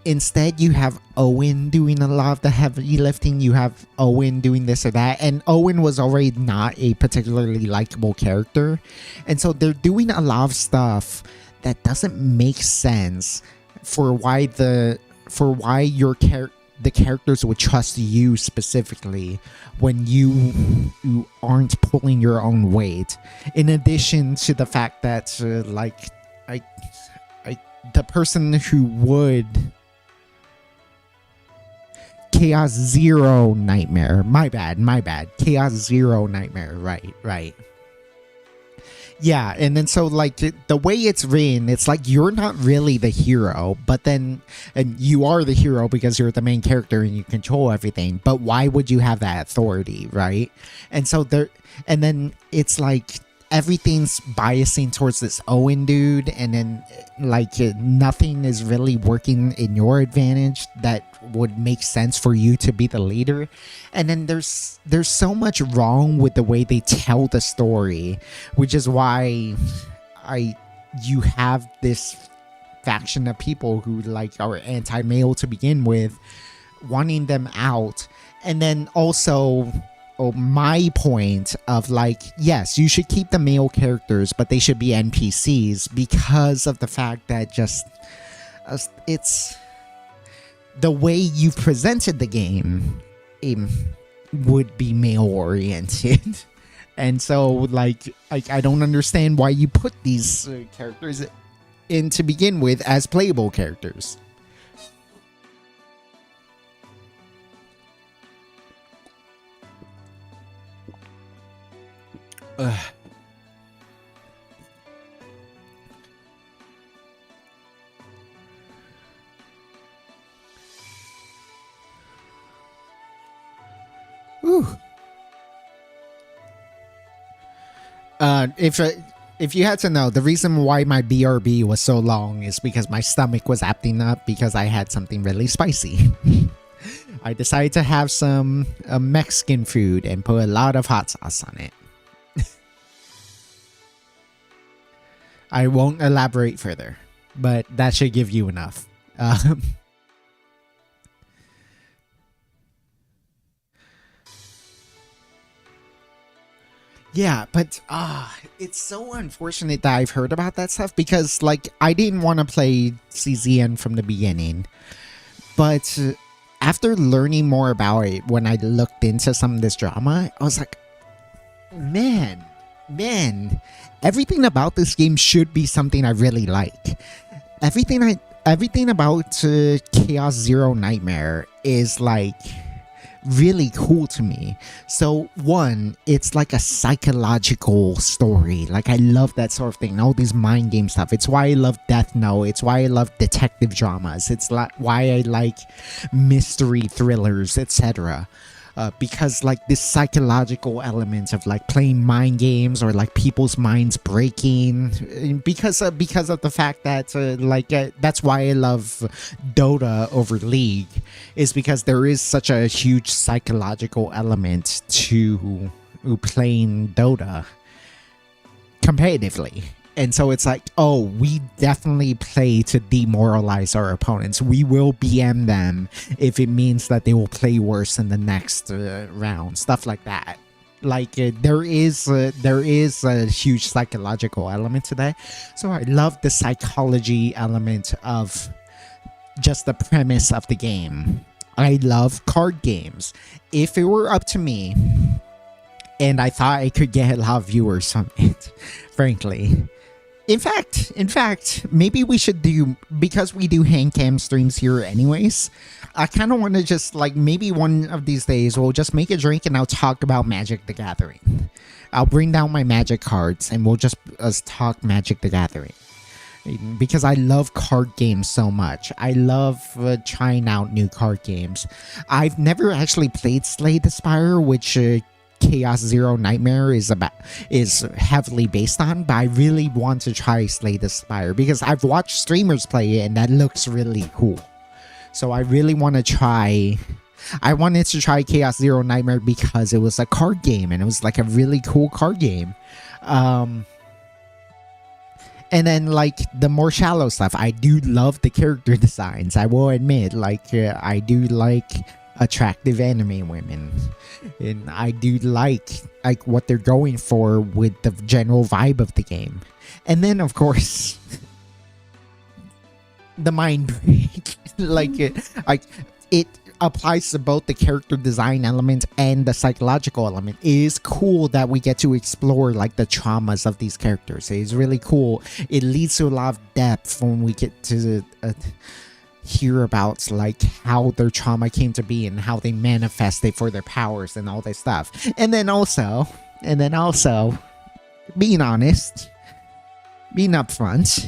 instead you have Owen doing a lot of the heavy lifting. You have Owen doing this or that, and Owen was already not a particularly likable character, and so they're doing a lot of stuff that doesn't make sense for why your the characters would trust you specifically when you aren't pulling your own weight. In addition to the fact that the person who would Chaos Zero Nightmare, my bad, Chaos Zero Nightmare, right. Yeah, and then so like the way it's written, it's like you're not really the hero, but then, and you are the hero because you're the main character and you control everything, but why would you have that authority, right? And so and then it's like everything's biasing towards this Owen dude, and then like nothing is really working in your advantage that would make sense for you to be the leader. And then there's so much wrong with the way they tell the story, which is why you have this faction of people who like are anti-male to begin with, wanting them out. And then also, my point of like, yes, you should keep the male characters, but they should be NPCs, because of the fact that just it's the way you've presented the game would be male oriented. And so like I don't understand why you put these characters in to begin with as playable characters. Ugh. Whew. If you had to know, the reason why my BRB was so long is because my stomach was acting up because I had something really spicy. I decided to have some Mexican food and put a lot of hot sauce on it. I won't elaborate further, but that should give you enough. Yeah, but it's so unfortunate that I've heard about that stuff because, like, I didn't want to play CZN from the beginning. But after learning more about it, when I looked into some of this drama, I was like, man, everything about this game should be something I really like. Everything about Chaos Zero Nightmare is like really cool to me. So one, it's like a psychological story. Like I love that sort of thing, all these mind game stuff. It's why I love Death Note. It's why I love detective dramas. It's like why I like mystery thrillers, etc. Because like this psychological element of like playing mind games or like people's minds breaking, because of the fact that that's why I love Dota over League, is because there is such a huge psychological element to playing Dota competitively. And so it's like, oh, we definitely play to demoralize our opponents. We will BM them if it means that they will play worse in the next round. Stuff like that. Like there is a huge psychological element to that. So I love the psychology element of just the premise of the game. I love card games. If it were up to me, and I thought I could get a lot of viewers from it, frankly. In fact, maybe we should do, because we do hand cam streams here anyways, I kind of want to just, like, maybe one of these days we'll just make a drink and I'll talk about Magic the Gathering. I'll bring down my Magic cards and we'll just talk Magic the Gathering. Because I love card games so much. I love trying out new card games. I've never actually played Slay the Spire, which Chaos Zero Nightmare is heavily based on, but I really want to try Slay the Spire because I've watched streamers play it and that looks really cool. So I really want to try. I wanted to try Chaos Zero Nightmare because it was a card game and it was like a really cool card game. And then like the more shallow stuff, I do love the character designs. I will admit, like I do like attractive anime women, and I do like what they're going for with the general vibe of the game. And then of course the mind break. It applies to both the character design element and the psychological element. It is cool that we get to explore like the traumas of these characters. It's really cool. It leads to a lot of depth when we get to hear about like how their trauma came to be and how they manifested for their powers and all this stuff. And then also being honest, being upfront,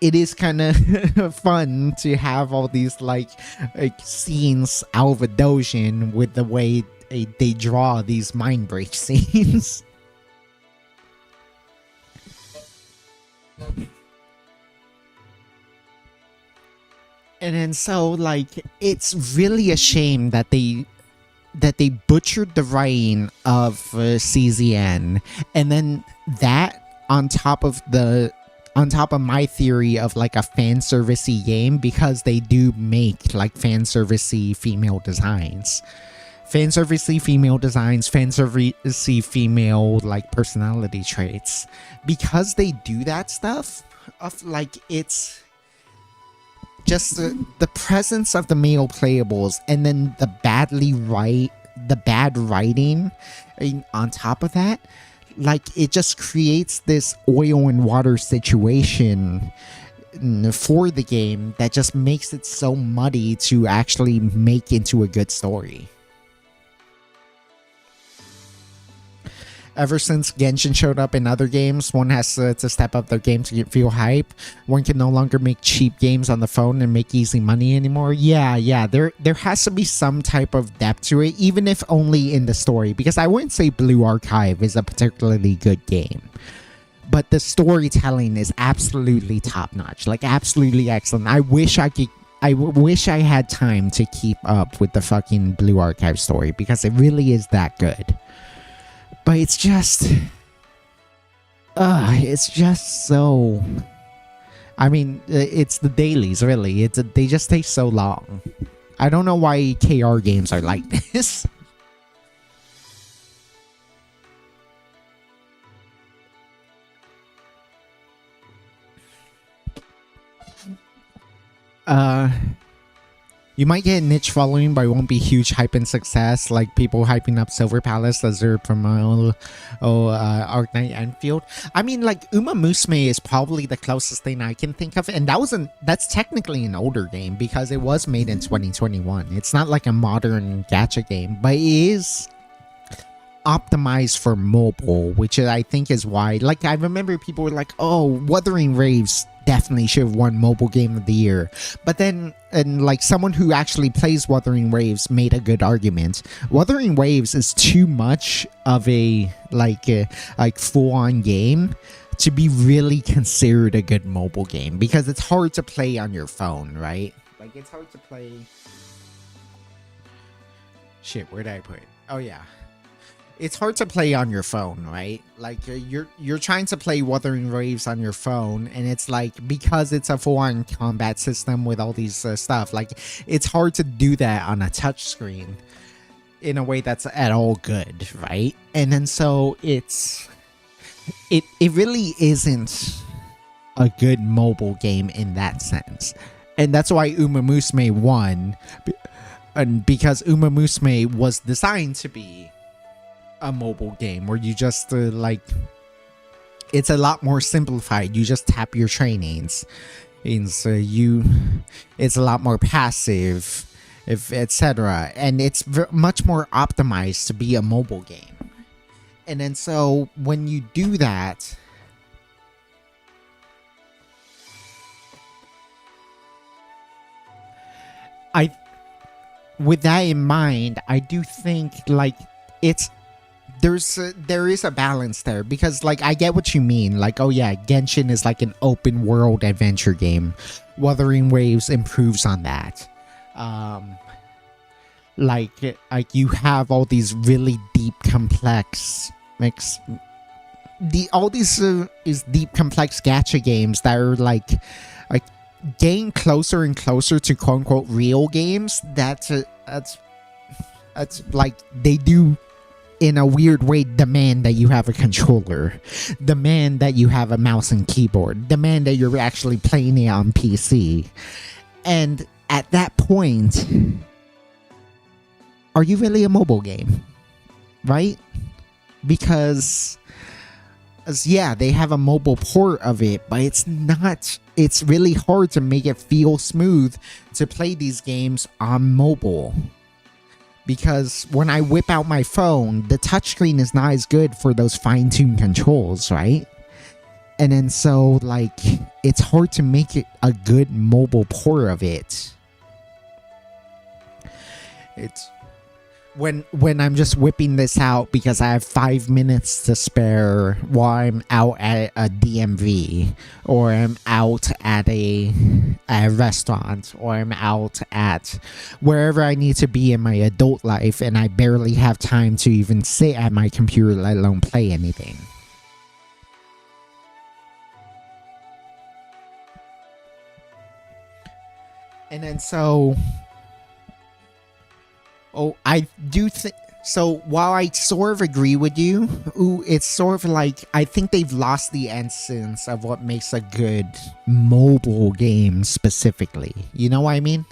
it is kind of fun to have all these like scenes out of a doujin with the way they draw these mind break scenes. And then so like it's really a shame that they butchered the writing of CZN, and then that on top of my theory of like a fan servicey game, because they do make like fan servicey female designs, fan servicey female like personality traits. Because they do that stuff of like, it's just the presence of the male playables and then the bad writing on top of that, like it just creates this oil and water situation for the game that just makes it so muddy to actually make into a good story. Ever since Genshin showed up in other games, one has to step up their game to feel hype. One can no longer make cheap games on the phone and make easy money anymore. Yeah, there has to be some type of depth to it, even if only in the story. Because I wouldn't say Blue Archive is a particularly good game, but the storytelling is absolutely top notch, like absolutely excellent. I wish I had time to keep up with the fucking Blue Archive story because it really is that good. But it's just so. I mean, it's the dailies, really. They just take so long. I don't know why KR games are like this. You might get a niche following, but it won't be huge hype and success like people hyping up Silver Palace, Azure Primal, Arknight Enfield. I mean, like Uma Musume is probably the closest thing I can think of, and that's technically an older game because it was made in 2021. It's not like a modern gacha game, but it is optimized for mobile, which I think is why. Like, I remember people were like, "Oh, Wuthering Waves definitely should have won Mobile Game of the Year," but then, and like someone who actually plays Wuthering Waves made a good argument. Wuthering Waves is too much of a like full-on game to be really considered a good mobile game because it's hard to play on your phone, right? Like, it's hard to play. Shit, where did I put it? Oh yeah. It's hard to play on your phone, right? Like you're trying to play Wuthering Waves on your phone, and it's like, because it's a full-on combat system with all these stuff, like it's hard to do that on a touch screen in a way that's at all good, right? And then so it really isn't a good mobile game in that sense, and that's why Uma Musume won, and because Uma Musume was designed to be a mobile game where you just like, it's a lot more simplified. You just tap your trainings, and so it's a lot more passive, if etc. And it's much more optimized to be a mobile game. And then so when you do that, with that in mind, I do think like there is a balance there, because like I get what you mean, like, oh yeah, Genshin is like an open world adventure game. Wuthering Waves improves on that. Like you have all these really deep complex all these is deep complex gacha games that are like getting closer and closer to quote unquote real games. That's like, they do in a weird way demand that you have a controller, demand that you have a mouse and keyboard, demand that you're actually playing it on PC. And at that point, are you really a mobile game? Right? Because yeah, they have a mobile port of it, but it's not. It's really hard to make it feel smooth to play these games on mobile. Because when I whip out my phone, the touchscreen is not as good for those fine-tuned controls, right? And then so, like, it's hard to make it a good mobile port of it. It's when I'm just whipping this out because I have 5 minutes to spare while I'm out at a DMV, or I'm out at a restaurant, or I'm out at wherever I need to be in my adult life, and I barely have time to even sit at my computer, let alone play anything. And then so, I do think so. While I sort of agree with you, it's sort of like, I think they've lost the essence of what makes a good mobile game specifically. You know what I mean?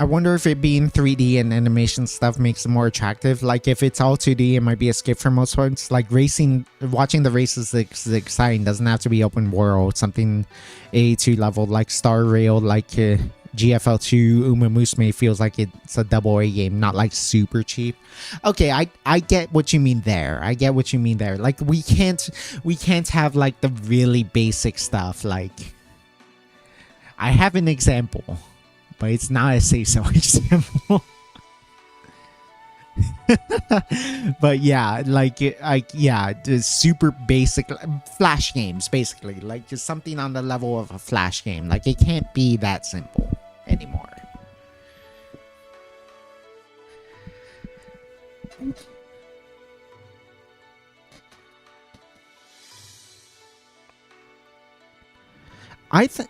I wonder if it being 3D and animation stuff makes it more attractive. Like if it's all 2D, it might be a skip for most parts. Like watching the races is exciting. Doesn't have to be open world. Something A2 level like Star Rail, like GFL2 Uma Musume feels like it's a double A game, not like super cheap. Okay, I get what you mean there. I get what you mean there. Like we can't have like the really basic stuff. Like I have an example, but it's not a say-so example. But yeah, the super basic Flash games, basically, like just something on the level of a Flash game. Like it can't be that simple anymore. I think.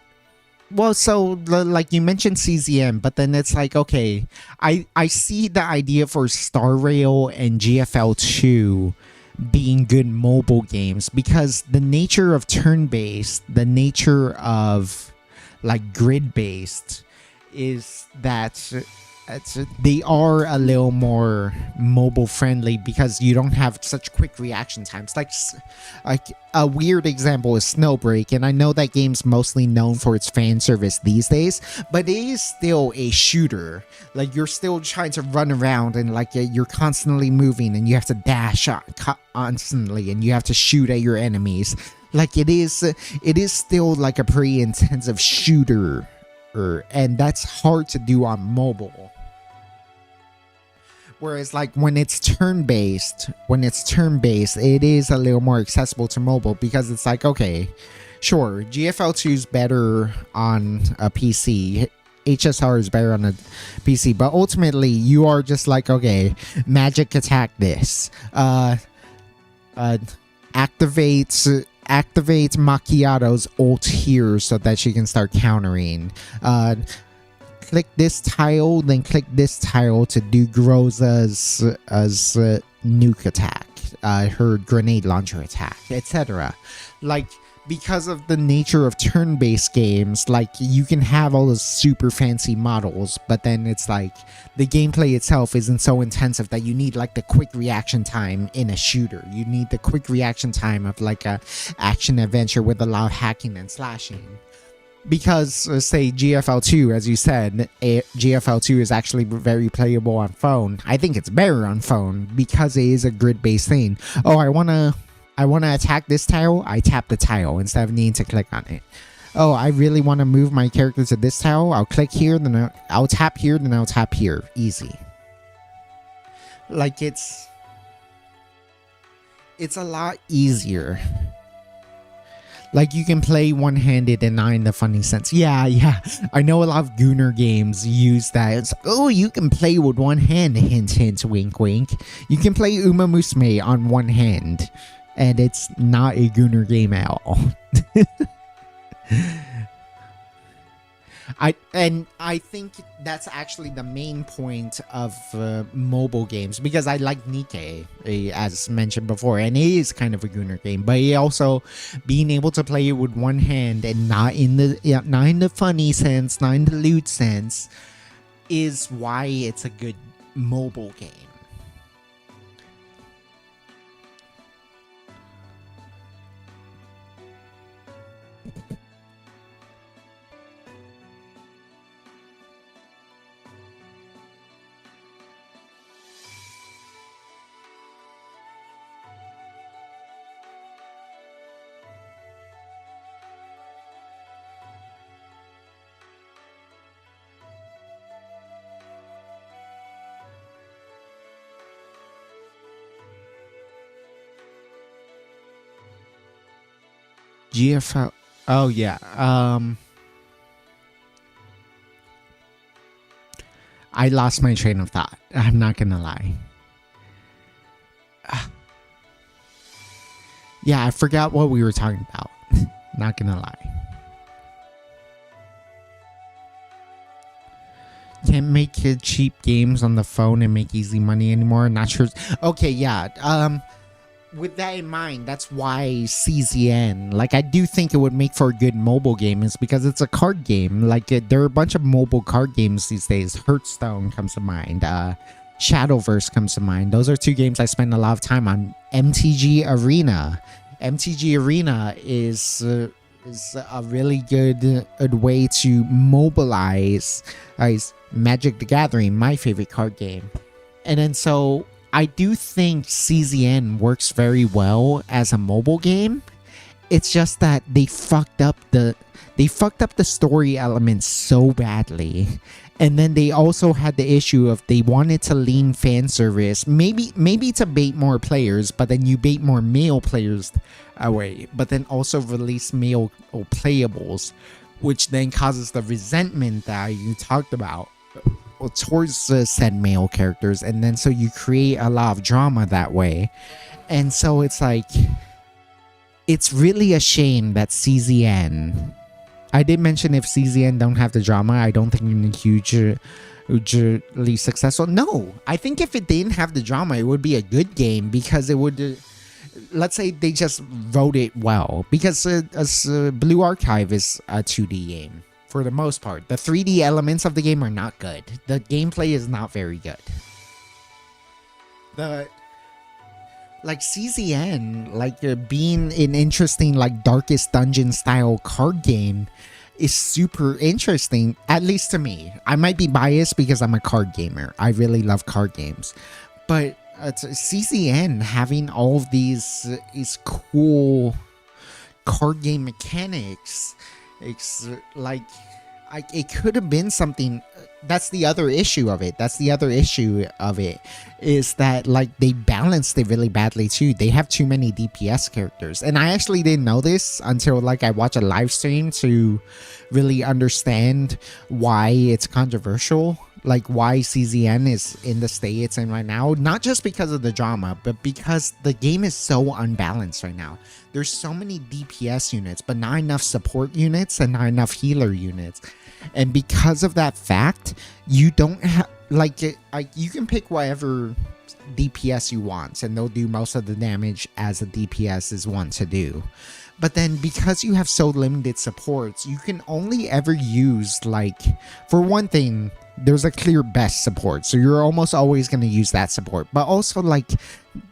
Well, so like you mentioned CZM, but then it's like, okay, I see the idea for Star Rail and GFL2 being good mobile games because the nature of turn-based, the nature of like grid-based is that they are a little more mobile friendly because you don't have such quick reaction times. Like a weird example is Snowbreak, and I know that game's mostly known for its fan service these days, but it is still a shooter. Like you're still trying to run around and like you're constantly moving and you have to dash constantly and you have to shoot at your enemies. Like it is still like a pretty intensive shooter, and that's hard to do on mobile. Whereas like when it's turn-based, it is a little more accessible to mobile because it's like, okay, sure, GFL2 is better on a PC, HSR is better on a PC, but ultimately you are just like, okay, magic attack this, activates Macchiato's ult here so that she can start countering. Click this tile, then click this tile to do Groza's nuke attack, her grenade launcher attack, etc. Like, because of the nature of turn-based games, like, you can have all those super fancy models, but then it's like, the gameplay itself isn't so intensive that you need, like, the quick reaction time in a shooter. You need the quick reaction time of, like, a action-adventure with a lot of hacking and slashing. Because, say, GFL2, as you said, GFL2 is actually very playable on phone. I think it's better on phone because it is a grid-based thing. Oh, I wanna attack this tile, I tap the tile instead of needing to click on it. Oh, I really want to move my character to this tile, I'll click here, then I'll tap here, then I'll tap here. Easy. Like, it's a lot easier. Like, you can play one-handed and not in the funny sense. Yeah. I know a lot of Gooner games use that. It's like, oh, you can play with one hand. Hint, hint, wink, wink. You can play Uma Musume on one hand. And it's not a Gooner game at all. I think that's actually the main point of mobile games, because I like Nikke, as mentioned before, and it is kind of a Gooner game, but it also being able to play it with one hand and not in the funny sense, not in the loot sense, is why it's a good mobile game. GFL. Oh yeah. I lost my train of thought. I'm not gonna lie. Yeah, I forgot what we were talking about. Not gonna lie. Can't make cheap games on the phone and make easy money anymore. Not sure. Okay, yeah. with that in mind, that's why CZN, like, I do think it would make for a good mobile game, is because it's a card game. Like, there are a bunch of mobile card games these days. Hearthstone comes to mind. Shadowverse comes to mind. Those are two games I spend a lot of time on. MTG Arena. MTG Arena is a really good way to mobilize Magic the Gathering, my favorite card game. And then so I do think CZN works very well as a mobile game. It's just that they fucked up the story elements so badly. And then they also had the issue of they wanted to lean fan service, maybe to bait more players, but then you bait more male players away, but then also release male playables, which then causes the resentment that you talked about towards said male characters. And then so you create a lot of drama that way. And so it's like, it's really a shame that CZN, I did mention if CZN don't have the drama, I don't think it's hugely successful. No, I think if it didn't have the drama, it would be a good game, because it would, let's say they just wrote it well, because Blue Archive is a 2D game for the most part. The 3D elements of the game are not good. The gameplay is not very good. Like CZN, like being an interesting, like Darkest Dungeon style card game is super interesting, at least to me. I might be biased because I'm a card gamer. I really love card games. But CZN having all of these cool card game mechanics, it's like, it could have been something. That's the other issue of it. Is that, like, they balanced it really badly too. They have too many DPS characters. And I actually didn't know this until, like, I watched a live stream to really understand why it's controversial. Like, why CZN is in the state it's in right now. Not just because of the drama, but because the game is so unbalanced right now. There's so many DPS units, but not enough support units and not enough healer units. And because of that fact, you don't have, like, you can pick whatever DPS you want, and they'll do most of the damage as a DPS is wont to do. But then because you have so limited supports, you can only ever use, like, for one thing, there's a clear best support, so you're almost always going to use that support. But also, like,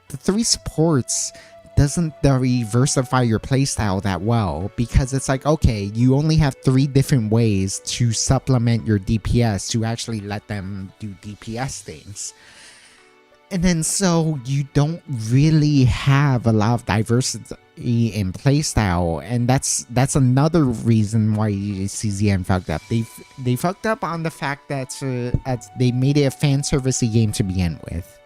the 3 supports doesn't diversify your playstyle that well, because it's like, okay, you only have 3 different ways to supplement your DPS to actually let them do DPS things. And then so you don't really have a lot of diversity in playstyle, and that's another reason why CZN fucked up. They fucked up on the fact that they made it a fan servicey game to begin with.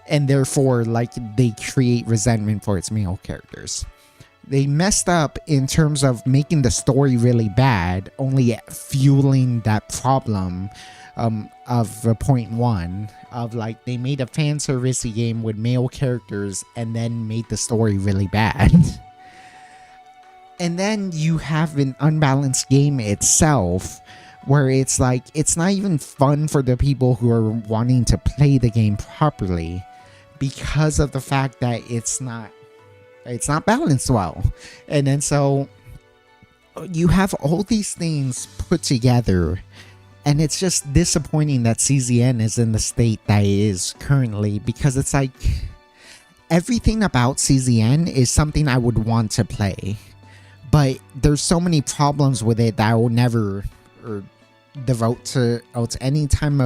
And therefore, like, they create resentment for its male characters. They messed up in terms of making the story really bad, only fueling that problem of point 1 of, like, they made a fan servicey game with male characters and then made the story really bad. And then you have an unbalanced game itself, where it's like, it's not even fun for the people who are wanting to play the game properly, because of the fact that it's not balanced well. And then so you have all these things put together, and it's just disappointing that CZN is in the state that it is currently, because it's like, everything about CZN is something I would want to play, but there's so many problems with it that I will never devote to any time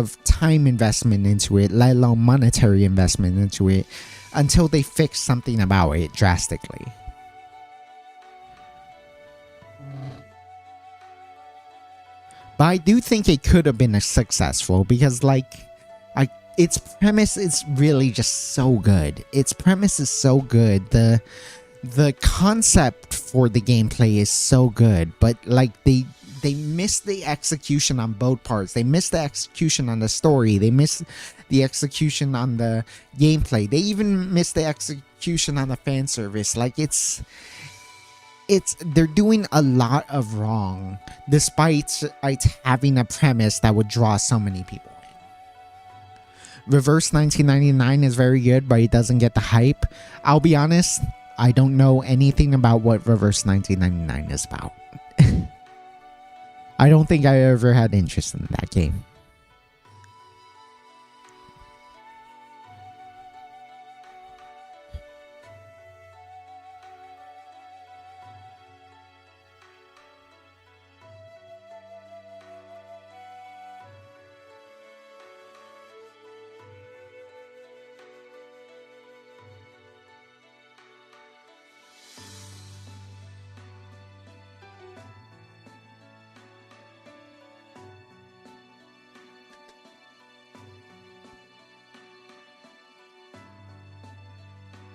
investment into it, let alone monetary investment into it, until they fix something about it drastically. But I do think it could have been successful, because, like, its premise is really just so good. Its premise is so good. The concept for the gameplay is so good, but, like, they missed the execution on both parts. They missed the execution on the story. They missed the execution on the gameplay. They even missed the execution on the fan service. Like, they're doing a lot of wrong, despite having a premise that would draw so many people in. Reverse 1999 is very good, but it doesn't get the hype. I'll be honest, I don't know anything about what Reverse 1999 is about. I don't think I ever had interest in that game.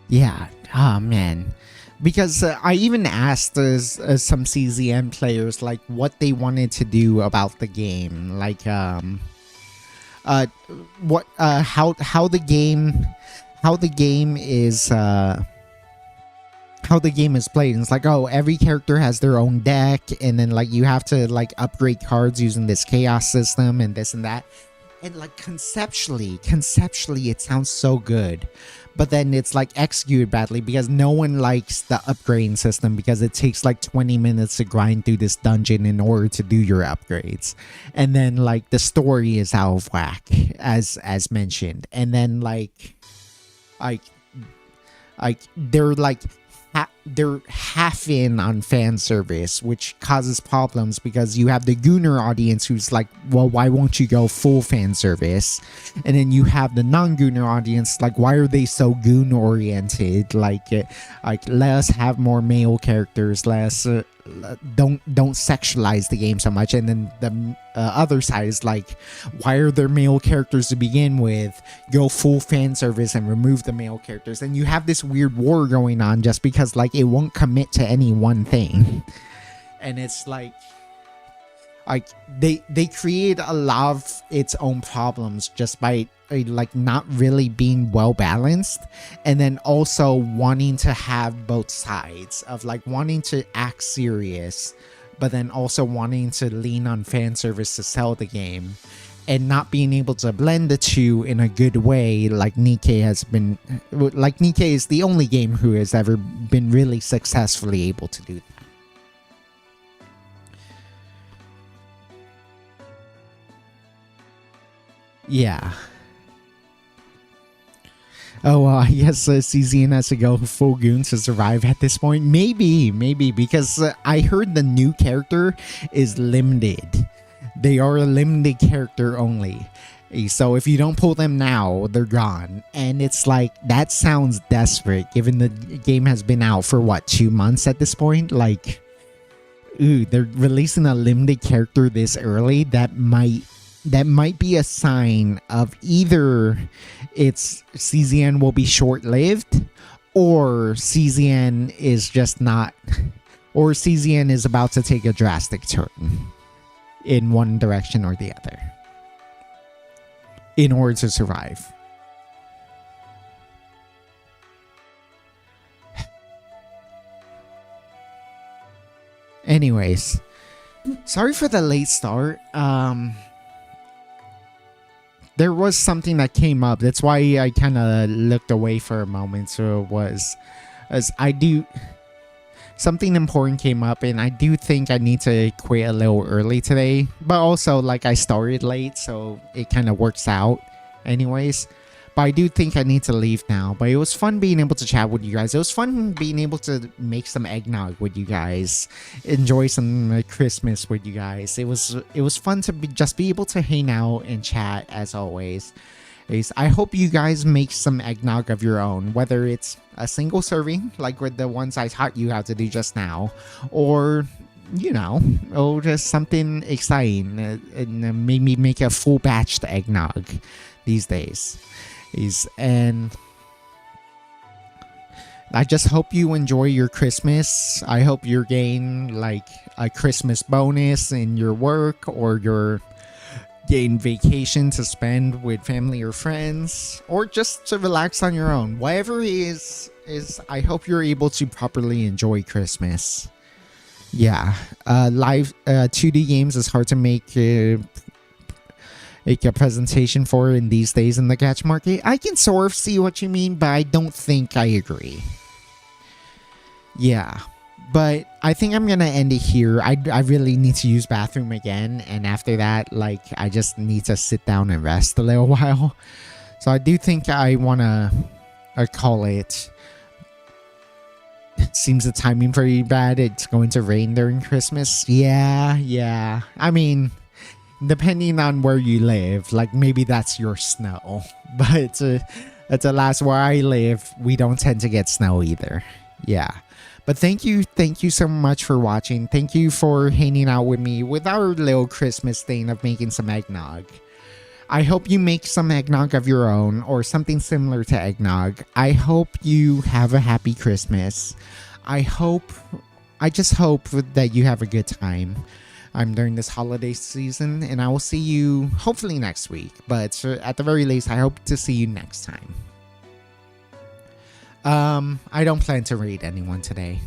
Yeah. Oh man. Because I even asked some CZN players like what they wanted to do about the game, like what how the game is how the game is played. And it's like, oh, every character has their own deck, and then like you have to like upgrade cards using this chaos system and this and that. And like conceptually it sounds so good, but then it's like executed badly because no one likes the upgrading system, because it takes like 20 minutes to grind through this dungeon in order to do your upgrades. And then like the story is out of whack, as mentioned. And then like they're like they're half in on fan service, which causes problems because you have the Gooner audience who's like, well, why won't you go full fan service? And then you have the non-Gooner audience like, why are they so Goon oriented? Like let us have more male characters, don't sexualize the game so much. And then the other side is like, why are there male characters to begin with? Go full fan service and remove the male characters. And you have this weird war going on just because like it won't commit to any one thing. And it's like they create a lot of its own problems just by like not really being well balanced, and then also wanting to have both sides of like wanting to act serious, but then also wanting to lean on fan service to sell the game, and not being able to blend the two in a good way. Like Nikkei is the only game who has ever been really successfully able to do that. Yeah. Oh, yes, CZN has to go full goon to survive at this point. Maybe, because I heard the new character is limited. They are a limited character only. So if you don't pull them now, they're gone. And it's like, that sounds desperate, given the game has been out for, what, 2 months at this point? Like, ooh, they're releasing a limited character this early. That might be a sign of either it's CZN will be short-lived, or CZN is just not, or CZN is about to take a drastic turn in one direction or the other in order to survive. Anyways, sorry for the late start. There was something that came up. That's why I kind of looked away for a moment. So it was, as something important came up, and I do think I need to quit a little early today. But also, like, I started late, so it kind of works out anyways. But I do think I need to leave now. But it was fun being able to chat with you guys. It was fun being able to make some eggnog with you guys, enjoy some Christmas with you guys. It was fun to just be able to hang out and chat as always. I hope you guys make some eggnog of your own, whether it's a single serving like with the ones I taught you how to do just now, or just something exciting and maybe make a full batch eggnog these days. And I just hope you enjoy your Christmas. I hope you're getting like a Christmas bonus in your work, or you're getting vacation to spend with family or friends, or just to relax on your own. Whatever it is I hope you're able to properly enjoy Christmas. Yeah, live 2D games is hard to make like a presentation for in these days in the catch market. I can sort of see what you mean, but I don't think I agree. Yeah, but I think I'm gonna end it here. I really need to use bathroom again, and after that, like, I just need to sit down and rest a little while. So I do think I wanna call it. Seems the timing pretty bad. It's going to rain during Christmas. Yeah. I mean, depending on where you live, like, maybe that's your snow. But alas, where I live, we don't tend to get snow either. Yeah. But thank you so much for watching. Thank you for hanging out with me with our little Christmas thing of making some eggnog. I hope you make some eggnog of your own or something similar to eggnog. I hope you have a happy Christmas. I just hope that you have a good time during this holiday season, and I will see you hopefully next week. But at the very least, I hope to see you next time. I don't plan to raid anyone today.